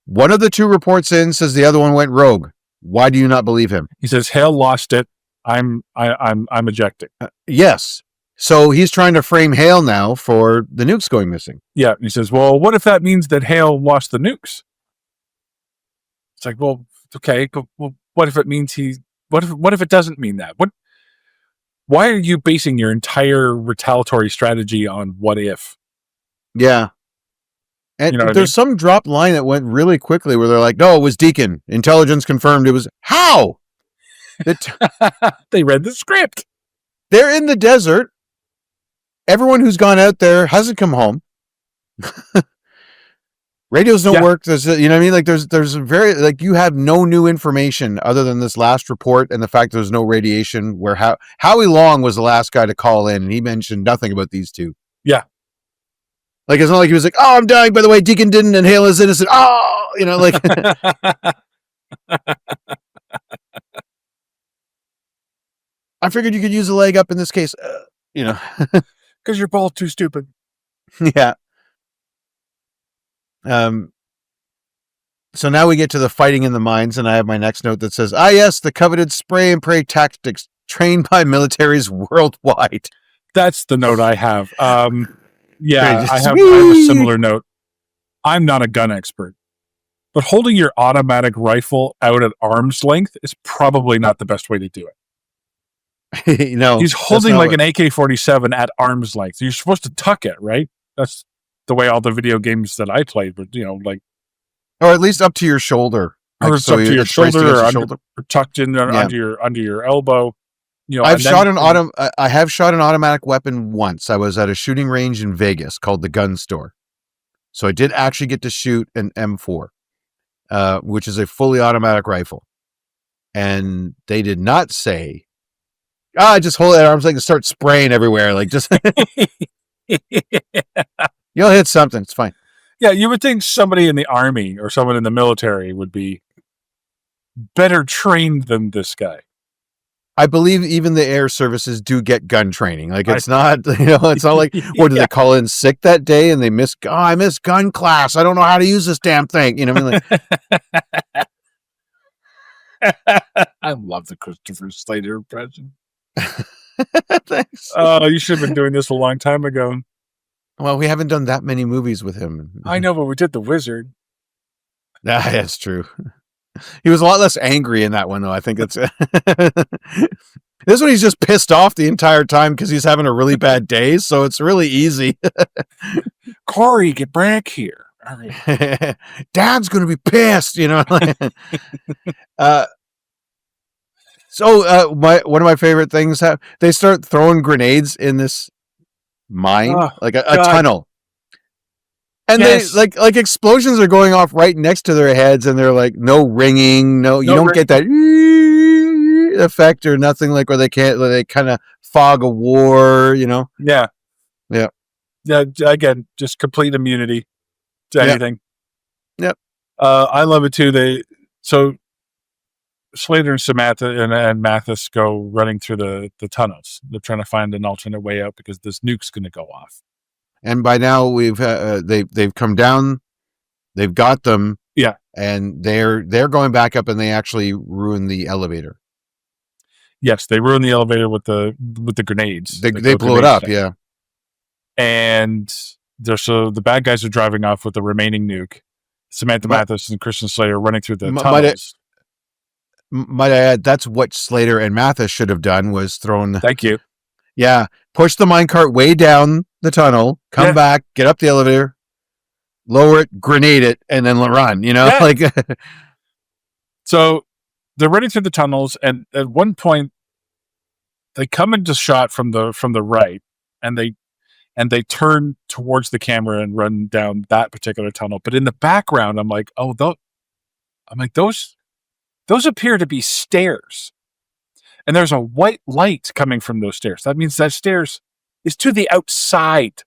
One of the two reports in says the other one went rogue. Why do you not believe him?
He says Hale lost it. I'm ejecting.
Yes. So he's trying to frame Hale now for the nukes going missing.
Yeah. And he says, well, what if that means that Hale lost the nukes? It's like, well, okay. Well, what if it means what if it doesn't mean that? Why are you basing your entire retaliatory strategy on what if?
Yeah. And there's some dropped line that went really quickly where they're like, no, it was Deacon. Intelligence confirmed it was. How?
They read the script.
They're in the desert. Everyone who's gone out there hasn't come home. Radios don't work. There's, you know what I mean? Like there's very, like, you have no new information other than this last report and the fact there's no radiation. Where Howie Long was the last guy to call in, and he mentioned nothing about these two.
Yeah.
Like, it's not like he was like, oh, I'm dying, by the way, Deacon didn't, and Hale is innocent. Oh, you know, like. I figured you could use a leg up in this case, you know.
Because you're both too stupid.
Yeah. So now we get to the fighting in the mines, and I have my next note that says, yes, the coveted spray and pray tactics trained by militaries worldwide.
That's the note I have. Yeah, I have
Sweet.
a similar note. I'm not a gun expert, but holding your automatic rifle out at arm's length is probably not the best way to do it.
No,
he's holding like an AK-47 at arm's length. You're supposed to tuck it, right? That's the way all the video games that I played, but like,
or at least up to your shoulder,
or it's up to your shoulder, or tucked in under your elbow.
I have shot an automatic weapon once. I was at a shooting range in Vegas called the Gun Store, so I did actually get to shoot an M4, which is a fully automatic rifle, and they did not say, just hold it at arm's length and start spraying everywhere, like just. You'll hit something. It's fine.
Yeah, you would think somebody in the army or someone in the military would be better trained than this guy.
I believe even the air services do get gun training. Like, it's not, it's not like, or do they call in sick that day and they miss, I missed gun class. I don't know how to use this damn thing. You know what I mean?
Like, I love the Christopher Slater impression.
Thanks.
Oh, you should have been doing this a long time ago.
Well, we haven't done that many movies with him.
I know, but we did The Wizard.
That's true. He was a lot less angry in that one, though. I think that's this one. He's just pissed off the entire time because he's having a really bad day. So it's really easy.
Corey, get back here. All right.
Dad's going to be pissed, So one of my favorite things, they start throwing grenades in this mine, like a tunnel. And yes. They like explosions are going off right next to their heads, and they're like, no ringing, you don't get that effect or nothing, like where they kind of fog a war,
Yeah. Again, just complete immunity to anything.
Yep.
I love it too. So Slater and Samantha and Mathis go running through the tunnels. They're trying to find an alternate way out because this nuke's going to go off.
And by now they've come down, they've got them, and they're going back up, and they actually ruin the elevator.
Yes, they ruin the elevator with the grenades.
They blew it up, yeah.
And so the bad guys are driving off with the remaining nuke. Samantha Mathis and Christan Slater running through the tunnels.
Might I add, that's what Slater and Mathis should have done, was thrown.
Thank you.
Yeah. Push the minecart way down the tunnel, come back, get up the elevator, lower it, grenade it, and then run,
Yeah.
like.
So they're running through the tunnels, and at one point they come into shot from the right, and they turn towards the camera and run down that particular tunnel. But in the background, I'm like, those appear to be stairs. And there's a white light coming from those stairs. That means that stairs is to the outside,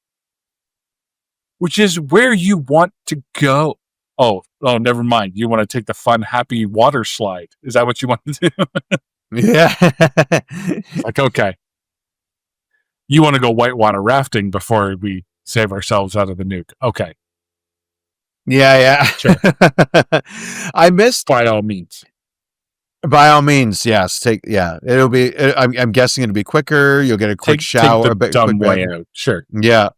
which is where you want to go. Oh, never mind. You want to take the fun, happy water slide. Is that what you want to do?
Yeah.
Like, okay. You want to go whitewater rafting before we save ourselves out of the nuke. Okay.
Yeah.
Sure.
I missed.
By all means.
By all means, yes. It'll be. I'm guessing it'll be quicker. You'll get a quick shower.
Take the dumb way out. Sure.
Yeah.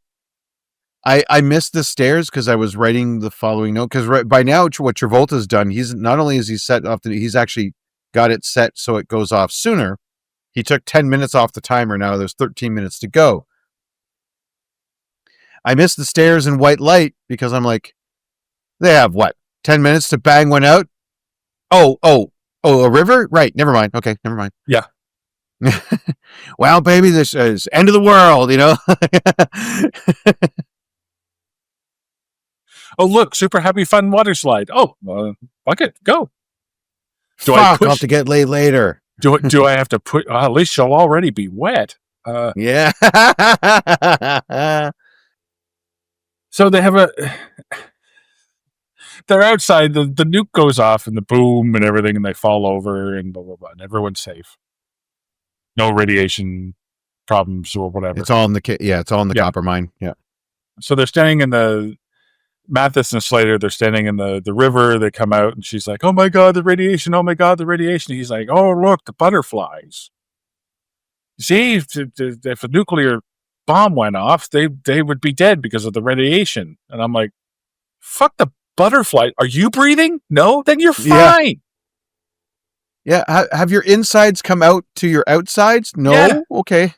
I missed the stairs because I was writing the following note. Because by now, what Travolta's done, he's not only is he set off, he's actually got it set so it goes off sooner. He took 10 minutes off the timer. Now there's 13 minutes to go. I missed the stairs and white light because I'm like, they have what? 10 minutes to bang one out? Oh, a river? Right. Never mind. Okay. Never mind.
Yeah.
Well, baby, this is end of the world,
Oh, look, super happy fun water slide. Oh, bucket, go.
Fuck, I'll have to get laid later.
Do I have to put? At least she'll already be wet.
Yeah.
So they have they're outside. The nuke goes off and the boom and everything, and they fall over and blah blah blah. And everyone's safe. No radiation problems or whatever.
It's all in the it's all in the copper mine. Yeah.
So they're standing in the Mathis and Slater. They're standing in the river. They come out and she's like, "Oh my god, the radiation! Oh my god, the radiation!" He's like, "Oh look, the butterflies." See, if a nuclear bomb went off, they would be dead because of the radiation. And I'm like, "Fuck the butterfly! Are you breathing? No, then you're fine."
Yeah. Have your insides come out to your outsides? No.
Yeah.
Okay.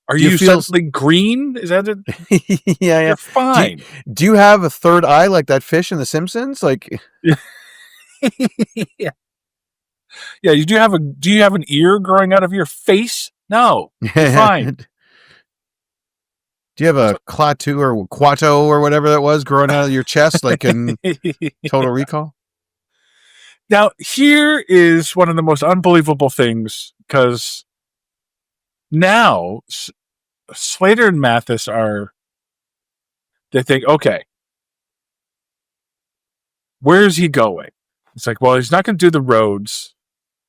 Are you suddenly green? Is that it?
Yeah.
You're fine.
Do you have a third eye like that fish in The Simpsons? Like,
yeah. You do you have an ear growing out of your face? No, you're fine.
Do you have a clatu or quato or whatever that was growing out of your chest, like in Total Recall?
Now, here is one of the most unbelievable things, because now Slater and Mathis they think, okay, where's he going? It's like, well, he's not going to do the roads.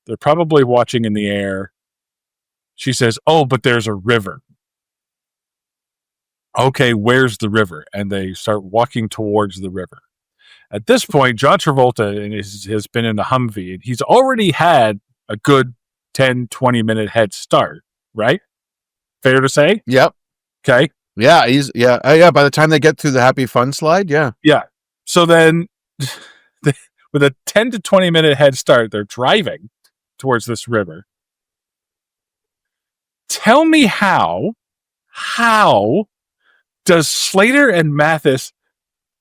They're probably watching in the air. She says, oh, but there's a river. Okay, where's the river? And they start walking towards the river. At this point, John Travolta has been in the Humvee, and he's already had a good 10, 20-minute head start, right? Fair to say?
Yep.
Okay.
Yeah, by the time they get through the happy fun slide, yeah.
Yeah. So then, with a 10 to 20-minute head start, they're driving towards this river. Tell me how does Slater and Mathis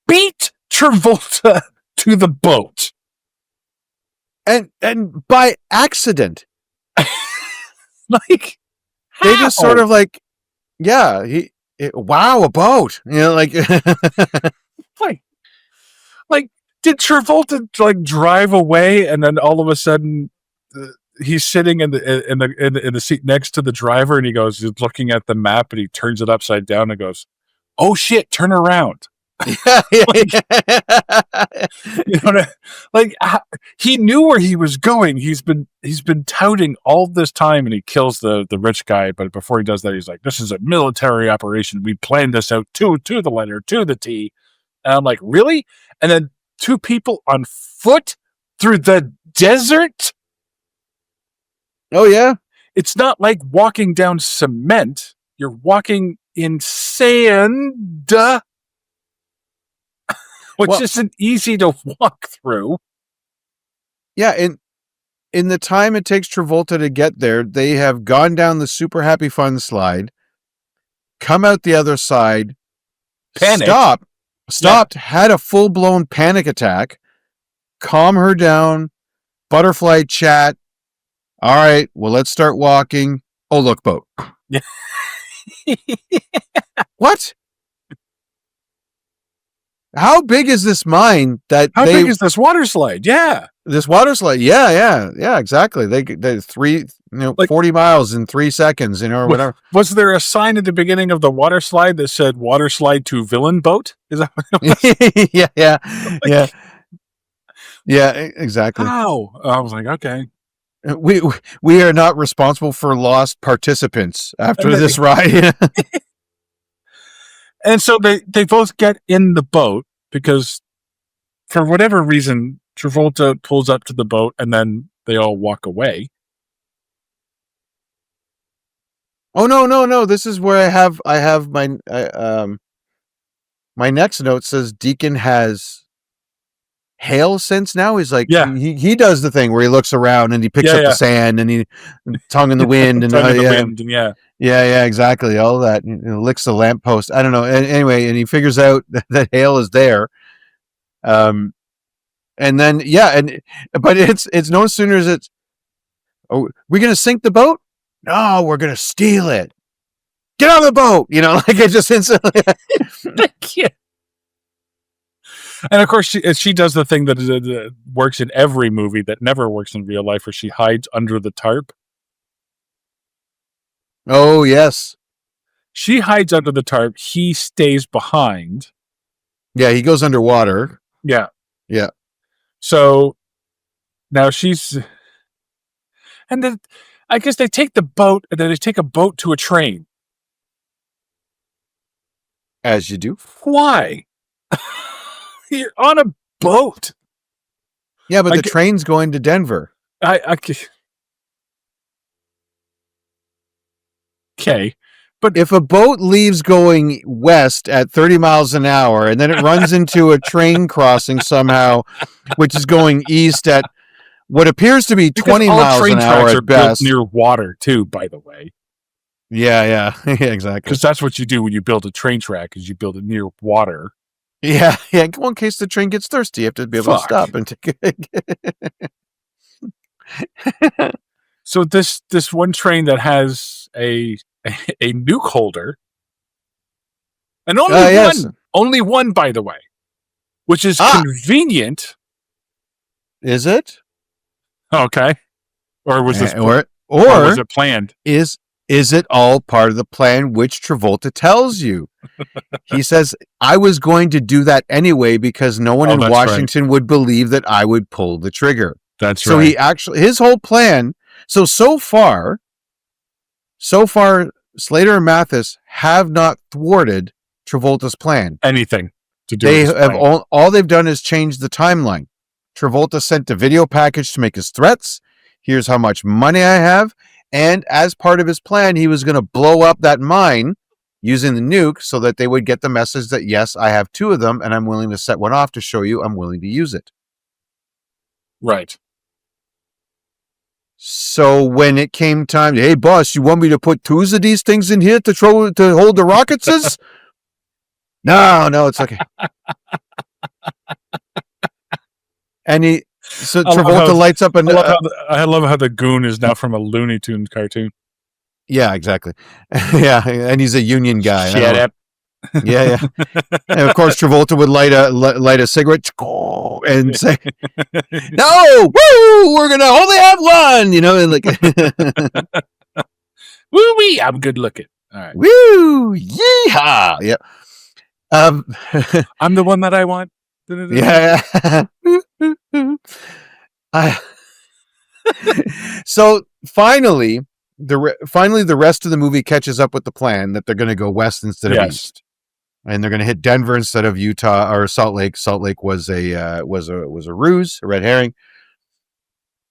beat Travolta to the boat?
And by accident.
Like, how?
They just sort of like, yeah, wow, a boat. Like
like did Travolta like drive away and then all of a sudden he's sitting in the seat next to the driver and he's looking at the map and he turns it upside down and goes, "Oh shit, turn around." He knew where he was going. He's been touting all this time, and he kills the rich guy. But before he does that, he's like, "This is a military operation. We planned this out to the letter, to the T." And I'm like, "Really?" And then 2 people on foot through the desert.
Oh yeah,
it's not like walking down cement. You're walking in sand. Which isn't easy to walk through.
Yeah, in the time it takes Travolta to get there, they have gone down the super happy fun slide, come out the other side,
Panicked.
stopped, had a full-blown panic attack, calm her down, butterfly chat. All right, well, let's start walking. Oh, look, boat.
Yeah.
What? How big is this mine that
How big is this water slide? Yeah.
This water slide? Yeah, exactly. They 40 miles in 3 seconds, or whatever.
Was there a sign at the beginning of the water slide that said "water slide to villain boat"? Is that what it was?
yeah, exactly.
Wow. I was like, okay.
We are not responsible for lost participants after this ride.
And so they both get in the boat because, for whatever reason, Travolta pulls up to the boat and then they all walk away.
Oh no! This is where I have my my next note says Deacon has hail sense now. He's like,
Yeah.
he does the thing where he looks around and he picks up the sand and he tongue in the wind and yeah, exactly. All that, licks the lamppost. I don't know. Anyway, and he figures out that hail is there. And then but it's no sooner as it's, oh, we're gonna sink the boat. No, we're gonna steal it. Get on the boat. Like it just instantly.
Yeah. And of course, she does the thing that works in every movie that never works in real life, where she hides under the tarp.
Oh yes.
She hides under the tarp. He stays behind.
Yeah, he goes underwater.
Yeah.
Yeah.
So now she's, and then I guess they take the boat and then they take a boat to a train.
As you do.
Why? You're on a boat.
Yeah, but the train's going to Denver.
Okay. But
if a boat leaves going west at 30 miles an hour and then it runs into a train crossing somehow, which is going east at what appears to be 20 miles an hour at best.
Near water too, by the way.
Yeah, exactly.
Because that's what you do when you build a train track, is you build it near water.
Yeah. Well, in case the train gets thirsty, you have to be able to stop and take it.
So this one train that has a nuke holder, and only one, by the way, which is convenient.
Is it?
Okay. Or was this
or
was it planned?
Is it all part of the plan, which Travolta tells you? He says, I was going to do that anyway because no one in Washington would believe that I would pull the trigger.
That's
right. So he actually, his whole plan, so far, Slater and Mathis have not thwarted Travolta's plan.
Anything to do
with his plan. All they've done is change the timeline. Travolta sent a video package to make his threats. Here's how much money I have. And as part of his plan, he was going to blow up that mine using the nuke so that they would get the message that, yes, I have 2 of them and I'm willing to set one off to show you I'm willing to use it.
Right.
So when it came time, hey, boss, you want me to put 2 of these things in here to hold the rockets? No, it's okay. And Travolta lights up and
I love how the goon is now from a Looney Tunes cartoon.
Yeah, exactly. Yeah, and he's a union guy.
Shut up.
Yeah. And of course, Travolta would light a cigarette and say, "No, woo, we're gonna only have one." And like,
woo wee, I'm good looking. All right,
woo, yeehaw. Yeah.
I'm the one that I want.
Yeah. So finally, the rest of the movie catches up with the plan that they're going to go west instead of east, and they're going to hit Denver instead of Utah or Salt Lake. Salt Lake was a ruse, a red herring.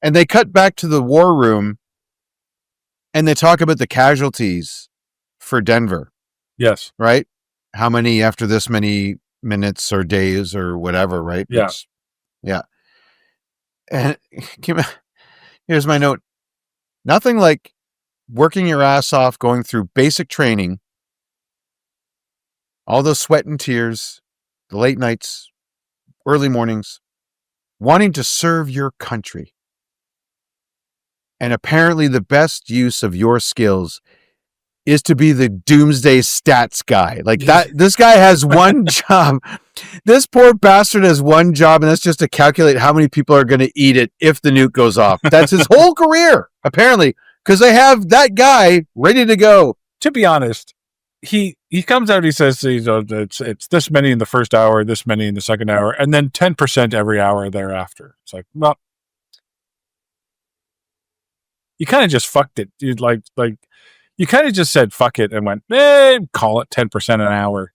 And they cut back to the war room, and they talk about the casualties for Denver.
Yes.
Right. How many after this many minutes or days or whatever, right?
Yeah.
Yeah. And Here's my note. Nothing like working your ass off, going through basic training, all those sweat and tears, the late nights, early mornings, wanting to serve your country. And apparently the best use of your skills is to be the doomsday stats guy. Like that, this guy has one job. This poor bastard has one job, and that's just to calculate how many people are going to eat it if the nuke goes off. That's his whole career, apparently, because they have that guy ready to go.
To be honest, he comes out, he says, it's this many in the first hour, this many in the second hour, and then 10% every hour thereafter. It's like, well, you kind of just fucked it. You'd like you kind of just said fuck it and went, call it 10% an hour.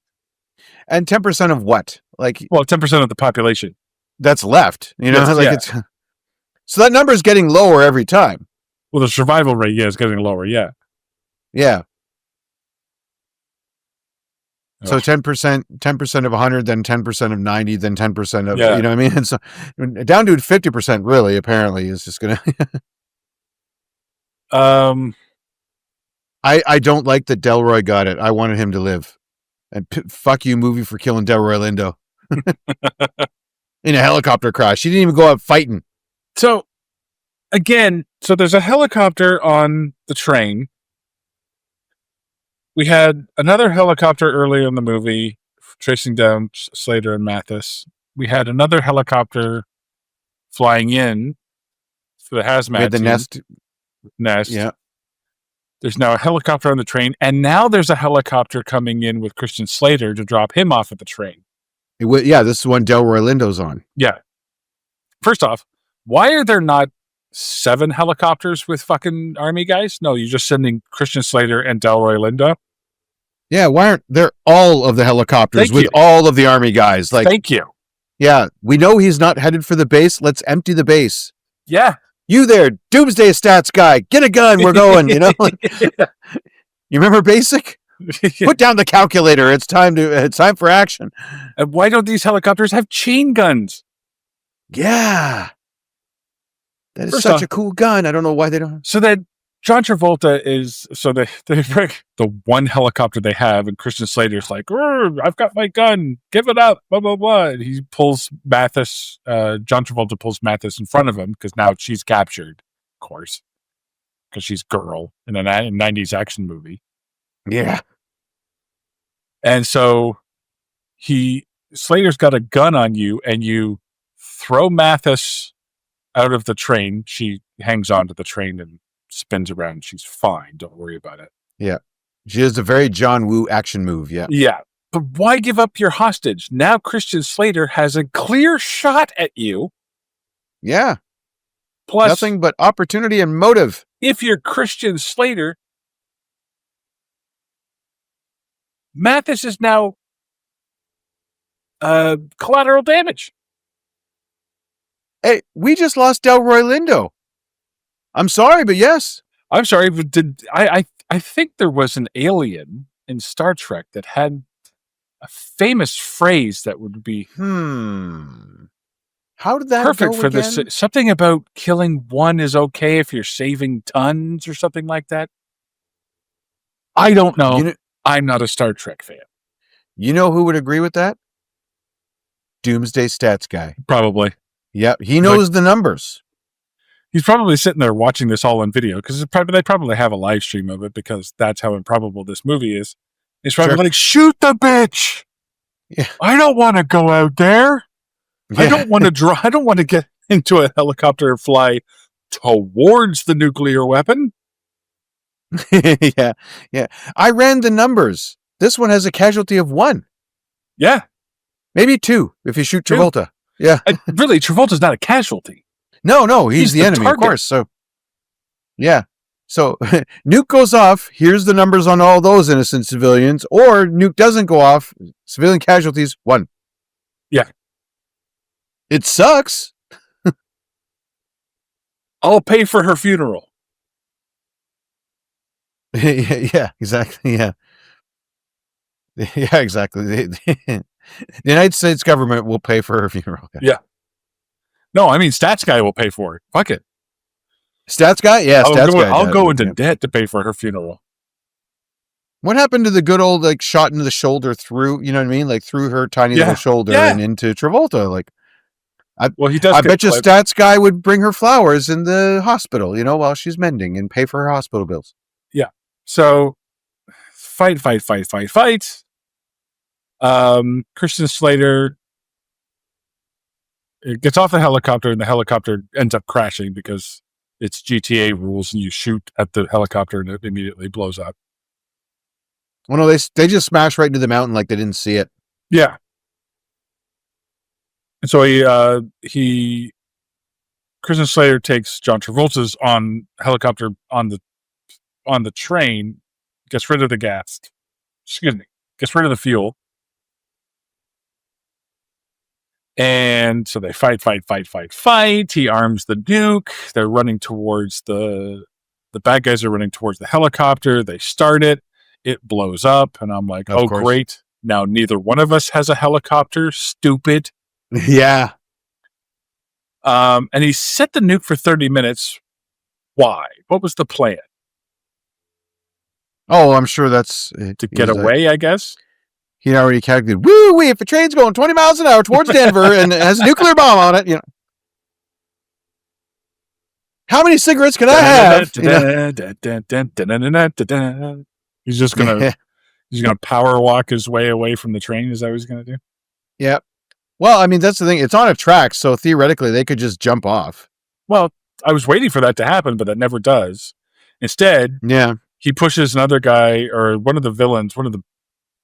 And 10% of what? Like,
well, 10% of the population
that's left. You know,
Yes,
like
yeah.
it's so that number is getting lower every time.
Well, the survival rate, yeah, is getting lower. Yeah.
Yeah. So
Ugh.
10% of 100, then 10% of 90, then 10% of,
Yeah.
you know what I mean? And so down to 50% really, apparently, is just going to. I don't like that Delroy got it. I wanted him to live. And fuck you, movie, for killing Delroy Lindo in a helicopter crash. She didn't even go out fighting.
So, again, there's a helicopter on the train. We had another helicopter early in the movie tracing down Slater and Mathis. We had another helicopter flying in for the hazmat
With the
team. Nest.
Yeah.
There's now a helicopter on the train, and now there's a helicopter coming in with Christan Slater to drop him off at the train.
Yeah, this is the one Delroy Lindo's on.
Yeah. First off, why are there not 7 helicopters with fucking army guys? No, you're just sending Christan Slater and Delroy Lindo.
Yeah, why aren't there all of the helicopters
Thank
with
you.
all of the army guys? Like,
Thank you.
yeah, we know he's not headed for the base. Let's empty the base.
Yeah.
You there, doomsday stats guy, get a gun. We're going, you know? You remember basic? Put down the calculator. It's time for action.
And why don't these helicopters have chain guns?
Yeah. That is
First
such
off-
a cool gun. I don't know why they don't.
So that John Travolta is, so they bring the one helicopter they have, and Christian Slater's like, I've got my gun, give it up, blah, blah, blah. And he pulls Mathis, John Travolta pulls Mathis in front of him, because now she's captured, of course, because she's girl in a 90s action movie.
Yeah.
And so Slater's got a gun on you, and you throw Mathis out of the train. She hangs onto the train and spins around. She's fine. Don't worry about it.
Yeah. She is a very John Woo action move. Yeah.
Yeah. But why give up your hostage? Now Christian Slater has a clear shot at you.
Yeah.
Plus,
Nothing but opportunity and motive.
if you're Christian Slater, Mathis is now collateral damage.
Hey, we just lost Delroy Lindo. I'm sorry, but yes.
I'm sorry, but I think there was an alien in Star Trek that had a famous phrase that would be
How did that
perfect
go
for
again?
this. Something about killing one is okay if you're saving tons or something like that. I don't know.
You know,
I'm not a Star Trek fan.
you know who would agree with that? Doomsday stats guy.
Probably.
Yep, he knows the numbers.
He's probably sitting there watching this all on video because they probably have a live stream of it because that's how improbable this movie is. He's probably
Sure.
like, shoot the bitch.
Yeah.
I don't want to go out there. I
Yeah.
don't want to I don't want to get into a helicopter and fly towards the nuclear weapon.
yeah, yeah. I ran the numbers. This one has a casualty of 1,
Yeah.
maybe 2 if you shoot
2.
Travolta. Yeah.
Really, Travolta's not a casualty.
No, he's
He's
the
the
enemy,
target.
of course. So, yeah. So, nuke goes off. Here's the numbers on all those innocent civilians. Or nuke doesn't go off. Civilian casualties 1.
Yeah.
It sucks.
I'll pay for her funeral.
Yeah, exactly. Yeah. Yeah, exactly. The United States government will pay for her funeral.
Yeah. No, I mean, Stats Guy will pay for it. Fuck it.
Stats guy? Yeah, stats guy.
I'll go into debt to pay for her funeral.
What happened to the good old like shot into the shoulder through? You know what I mean? Like through her tiny little shoulder and into Travolta. Like,
he does.
I bet you stats guy would bring her flowers in the hospital, while she's mending and pay for her hospital bills.
Yeah. So fight. Christan Slater gets off the helicopter, and the helicopter ends up crashing because it's GTA rules, and you shoot at the helicopter and it immediately blows up.
Well, no, they just smashed right into the mountain like they didn't see it.
Yeah. And so Christan Slater takes John Travolta's helicopter on the train, gets rid of the gas. Gets rid of the fuel. And so they fight. He arms the Duke. They're running towards the bad guys are running towards the helicopter. They start it. It blows up. And I'm like,
Of course.
Great. Now neither one of us has a helicopter. Stupid.
Yeah.
And he set the nuke for 30 minutes. Why? What was the plan?
Oh, I'm sure that's
To get away, I guess.
He already calculated, woo-wee, if a train's going 20 miles an hour towards Denver and it has a nuclear bomb on it, how many cigarettes can I have?
He's just gonna power walk his way away from the train. Is that what he's gonna do?
Yeah. Well, I mean, that's the thing. It's on a track, so theoretically they could just jump off.
Well, I was waiting for that to happen, but that never does. Instead, he pushes another guy, or one of the villains,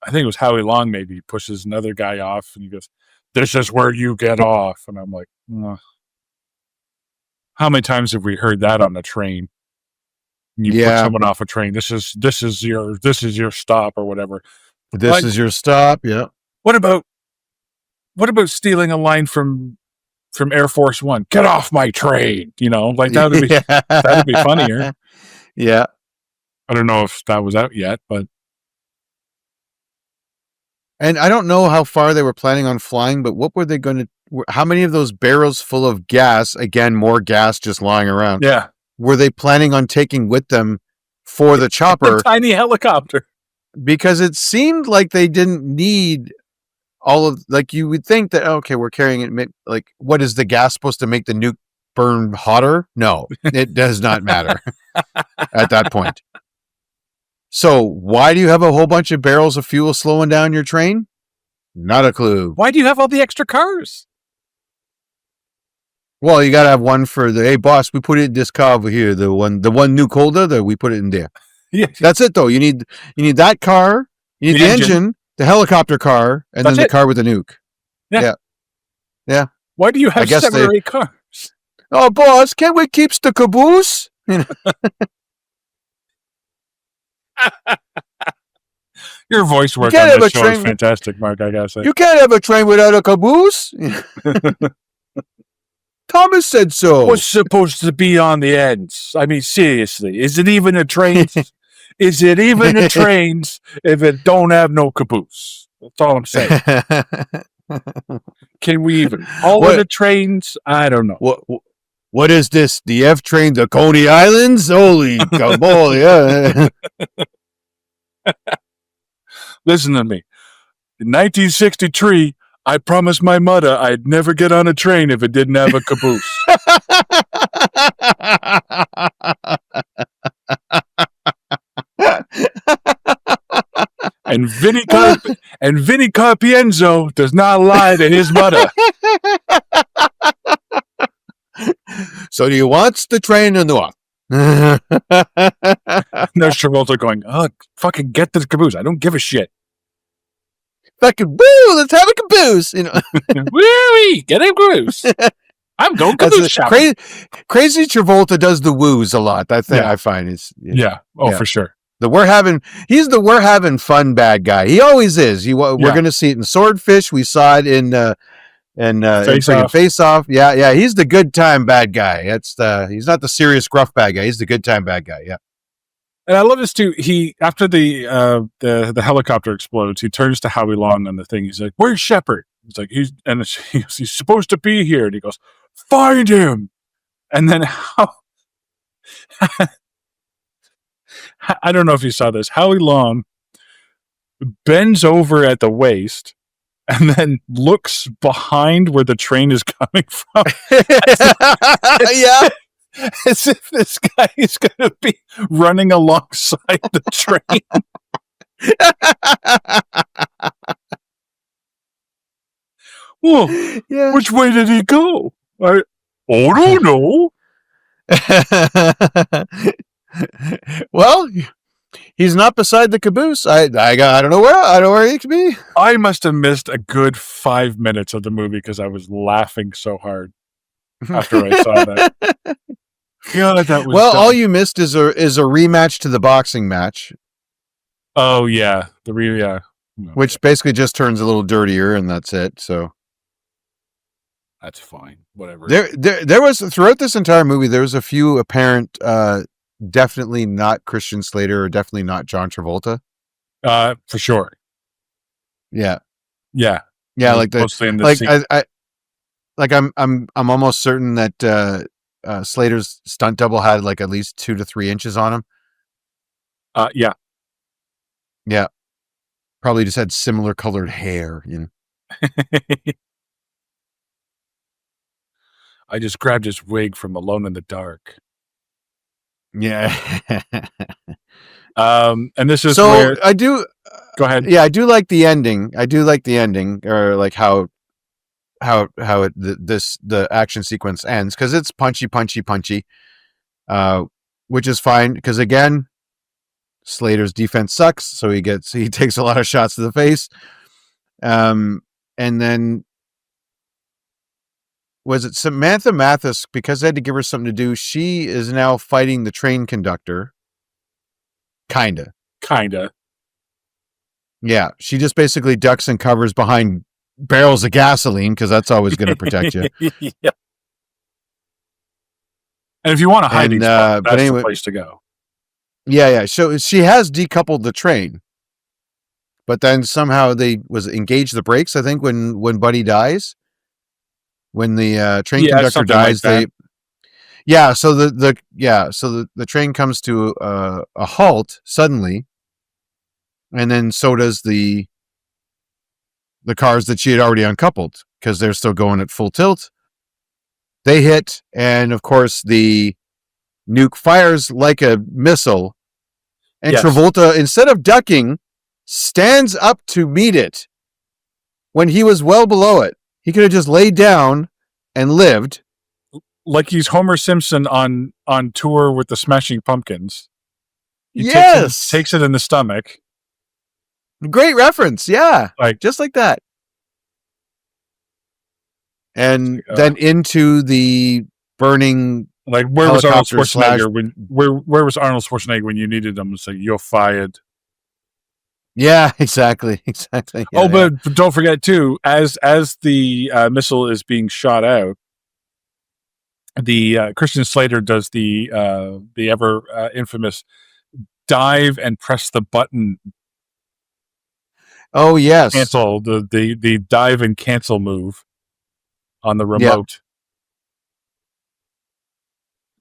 I think it was Howie Long, maybe, pushes another guy off, and he goes, "This is where you get off." And I'm like, how many times have we heard that on a train? You put someone off a train. This is your stop or whatever.
This is your stop. Yeah.
What about stealing a line from Air Force One? Get off my train. Like that'd be funnier.
Yeah.
I don't know if that was out yet, but.
And I don't know how far they were planning on flying, but what were they going to? How many of those barrels full of gas? Again, more gas just lying around.
Yeah.
Were they planning on taking with them for the chopper?
A tiny helicopter.
Because it seemed like they didn't need all of, like, you would think that, okay, we're carrying it. Like, what is the gas supposed to make the nuke burn hotter? No, it does not matter at that point. So why do you have a whole bunch of barrels of fuel slowing down your train? Not a clue.
Why do you have all the extra cars?
Well, you got to have one for hey boss, we put it in this car over here. The one nuke holder, that we put it in there.
Yeah.
That's it though. You need that car, you need the engine, the helicopter car, and then the car with the nuke. Yeah.
Why do you have 7 or 8 cars?
Oh boss, can't we keep the caboose?
Your voice work on this show is fantastic, Mark, I gotta say.
You can't have a train without a caboose. Thomas said so.
What's supposed to be on the ends? I mean, seriously, is it even a train? Is it even a trains if it don't have no caboose? That's all I'm saying. Can we even call it a trains? I don't know.
What is this? The F train to Coney Islands? Holy moly! Yeah.
Listen to me. In 1963, I promised my mother I'd never get on a train if it didn't have a caboose. And Vinny Carpienzo does not lie to his mother.
So do you want the train or no?
There's Travolta going, "Oh, fucking get the caboose. I don't give a shit.
Fucking woo, let's have a caboose."
Woo, get a caboose. I'm going caboose shopping.
Crazy Travolta does the woos a lot. That thing I find is
for sure.
He's the we're having fun bad guy. He always is. We're going to see it in Swordfish. We saw it in Face Off. Yeah. He's the good time bad guy. He's not the serious gruff bad guy. He's the good time bad guy. Yeah.
And I love this too. He, after the helicopter explodes, he turns to Howie Long on the thing. He's like, "Where's Shepard?" He's like, he's supposed to be here. And he goes, "Find him." And then I don't know if you saw this. Howie Long bends over at the waist and then looks behind where the train is coming from.
Yeah.
As if this guy is going to be running alongside the train. Whoa,
Yeah.
which way did he go? I don't know.
Well, he's not beside the caboose. I don't know where he could be.
I must have missed a good 5 minutes of the movie because I was laughing so hard after I saw that. God, that was
well.
dumb.
All you missed is a rematch to the boxing match,
Oh yeah,
which basically just turns a little dirtier, and that's it. So
that's fine. Whatever.
there was throughout this entire movie, there was a few apparent, definitely not Christian Slater or definitely not John Travolta.
For sure.
Yeah.
Yeah.
Like
mostly in the
like
scene.
I'm almost certain that Slater's stunt double had like at least 2 to 3 inches on him.
Yeah.
Yeah. Probably just had similar colored hair, you know.
I just grabbed his wig from Alone in the Dark.
Yeah.
And this is
so
where
I do.
Go ahead.
Yeah, I do like the ending. Or like how the action sequence ends, because it's punchy, which is fine. Because again, Slater's defense sucks, so he takes a lot of shots to the face. And then was it Samantha Mathis, because they had to give her something to do? She is now fighting the train conductor. Kinda. Yeah, she just basically ducks and covers behind barrels of gasoline, because that's always going to protect you.
Yeah. And if you want a hiding spot, that's
anyway,
the place to go.
Yeah. So she has decoupled the train, but then somehow they engage the brakes. I think when Buddy dies, when the train conductor dies,
like
So the train comes to a halt suddenly, and then so does the cars that she had already uncoupled, because they're still going at full tilt. They hit, and of course the nuke fires like a missile, and
Yes.
Travolta, instead of ducking, stands up to meet it when he was well below it. He could have just laid down and lived.
Like he's Homer Simpson on tour with the Smashing Pumpkins. He
Yes.
takes it in the stomach.
Great reference. Yeah.
Like,
just like that. And then into the burning.
Like, where was Arnold
helicopter
Schwarzenegger where was Arnold Schwarzenegger when you needed him to say, "You're fired"?
Yeah, exactly. Yeah,
but don't forget too, as the missile is being shot out, the Christian Slater does the ever infamous dive and press the button.
Oh yes,
cancel the dive and cancel move on the remote. Yeah.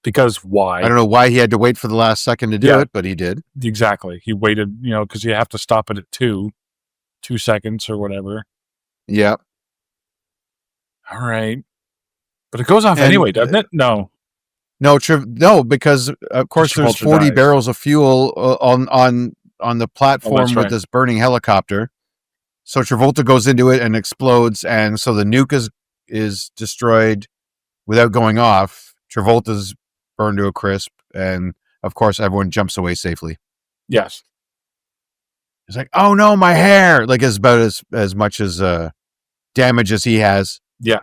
Because why?
I don't know why he had to wait for the last second to do it, but he did.
Exactly. He waited, because you have to stop it at 2 seconds or whatever.
Yeah.
All right. But it goes off anyway, doesn't it? No,
because of course there's 40 barrels of fuel on the platform with this burning helicopter. So Travolta goes into it and explodes, and so the nuke is destroyed without going off. Travolta's burned to a crisp, and of course everyone jumps away safely.
Yes.
It's like, oh no, my hair! Like, it's about as much as damage as he has.
Yeah.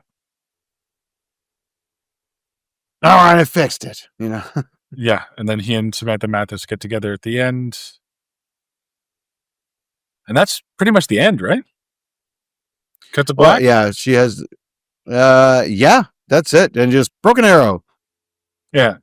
All right, I fixed it.
Yeah, and then he and Samantha Mathis get together at the end, and that's pretty much the end, right? Cut to black.
Well, yeah, she has. Yeah, that's it, and just broken arrow.
Yeah.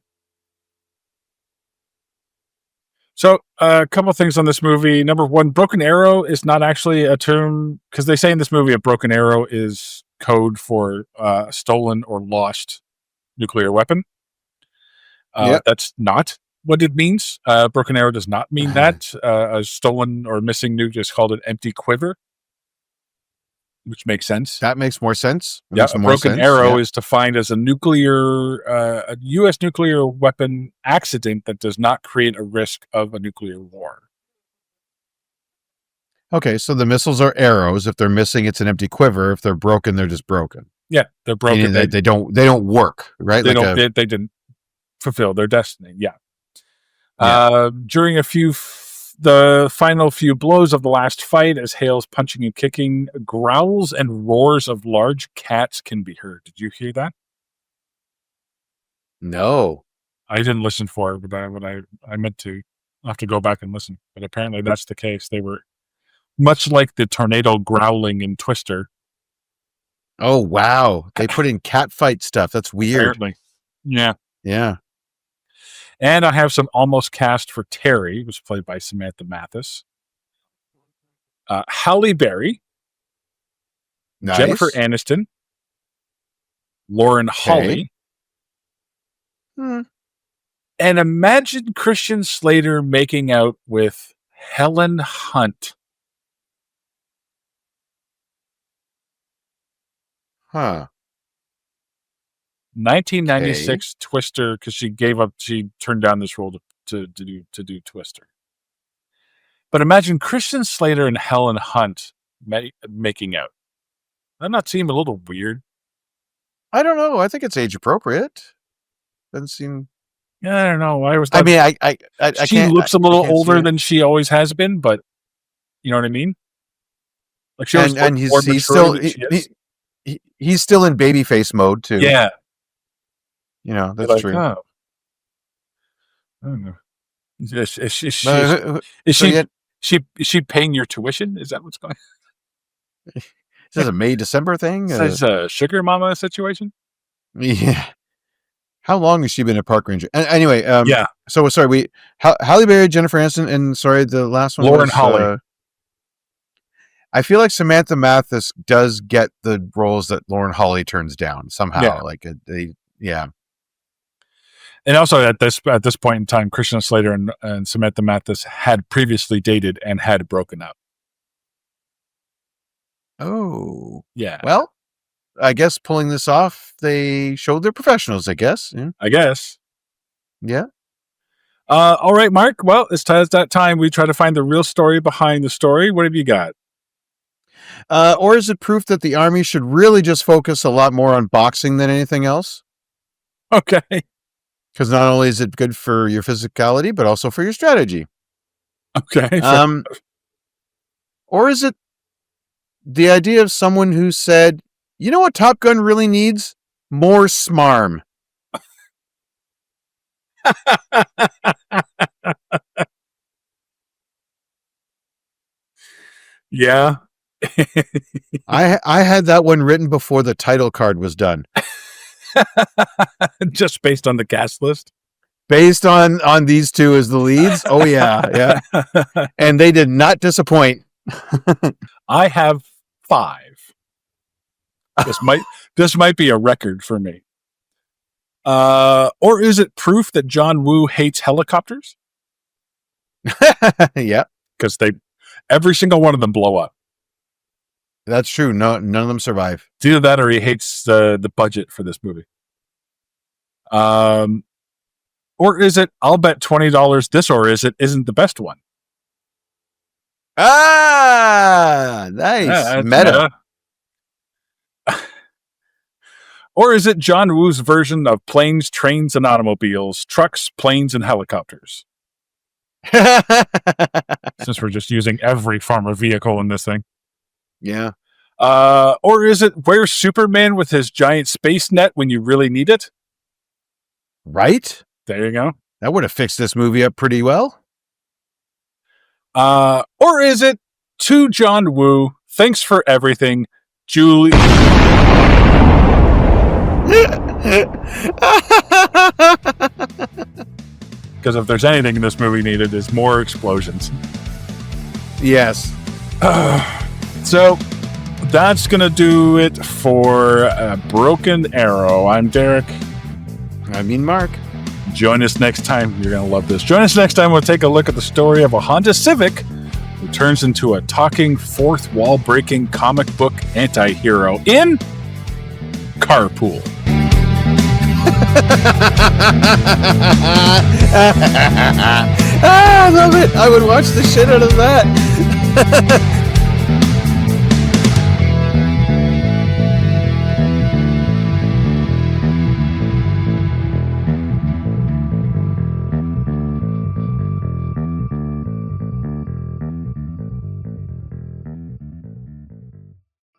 So, a couple of things on this movie. Number one, broken arrow is not actually a term, because they say in this movie a broken arrow is code for stolen or lost nuclear weapon.
Yep.
That's not what it means. Broken arrow does not mean that. A stolen or missing nuke is called an empty quiver, which makes sense.
That makes more sense.
Yeah, a broken arrow is defined as a U.S. nuclear weapon accident that does not create a risk of a nuclear war.
Okay, so the missiles are arrows. If they're missing, it's an empty quiver. If they're broken, they're just broken.
Yeah, they're broken.
They don't work, right?
They didn't fulfill their destiny. Yeah. During the final few blows of the last fight, as Hale's punching and kicking, growls and roars of large cats can be heard. Did you hear that?
No.
I didn't listen for it, but I meant to. I'll have to go back and listen. But apparently that's the case. They were much like the tornado growling in Twister.
Oh, wow. They put in cat fight stuff. That's weird.
Apparently. Yeah.
Yeah.
And I have some almost cast for Terry, who was played by Samantha Mathis. Halle Berry.
Nice.
Jennifer Aniston. Lauren Holly. And imagine Christian Slater making out with Helen Hunt.
Huh.
1996 Twister, because she turned down this role to do Twister. But imagine Christian Slater and Helen Hunt making out. Doesn't that seem a little weird?
I don't know. I think it's age appropriate. Doesn't seem.
Yeah, I don't know. I
She
looks a little older than she always has been, but you know what I mean. Like she
and he's still in babyface mode too.
Yeah,
that's true.
Oh. I don't know. Is she paying your tuition? Is that what's going on?
Is this a May-December thing?
Is this a sugar mama situation?
Yeah. How long has she been a park ranger? Anyway,
yeah.
So sorry, Halle Berry, Jennifer Aniston, and sorry, the last one.
Lauren Holly.
I feel like Samantha Mathis does get the roles that Lauren Holly turns down somehow.
Yeah. And also at this point in time, Christian Slater and Samantha Mathis had previously dated and had broken up.
Oh,
yeah.
Well, I guess pulling this off, they showed they're professionals. I guess. Yeah.
I guess.
Yeah.
All right, Mark. Well, it's that time we try to find the real story behind the story. What have you got?
Or is it proof that the Army should really just focus a lot more on boxing than anything else?
Okay.
Because not only is it good for your physicality, but also for your strategy.
Okay.
Or is it the idea of someone who said, you know what Top Gun really needs? More smarm.
Yeah.
I had that one written before the title card was done.
Just based on the cast list?
Based on these two as the leads? Oh, yeah. And they did not disappoint.
I have 5. This might be a record for me. Or is it proof that John Woo hates helicopters?
Yeah.
Because every single one of them blow up.
That's true. No, none of them survive.
It's either that or he hates the budget for this movie. Or is it, I'll bet $20 this or is it isn't the best one?
Ah, nice.
Yeah,
meta.
Or is it John Woo's version of planes, trains, and automobiles, trucks, planes, and helicopters? Since we're just using every form of vehicle in this thing.
Yeah.
Or is it where's Superman with his giant space net when you really need it?
Right?
There you go.
That would have fixed this movie up pretty well.
Or is it to John Woo, thanks for everything, Julie... Because if there's anything in this movie needed, is more explosions.
Yes.
So that's going to do it for Broken Arrow. I'm Derek.
I mean Mark.
Join us next time. You're going to love this. Join us next time. We'll take a look at the story of a Honda Civic who turns into a talking, fourth wall breaking comic book anti-hero in Carpool.
I love it. I would watch the shit out of that.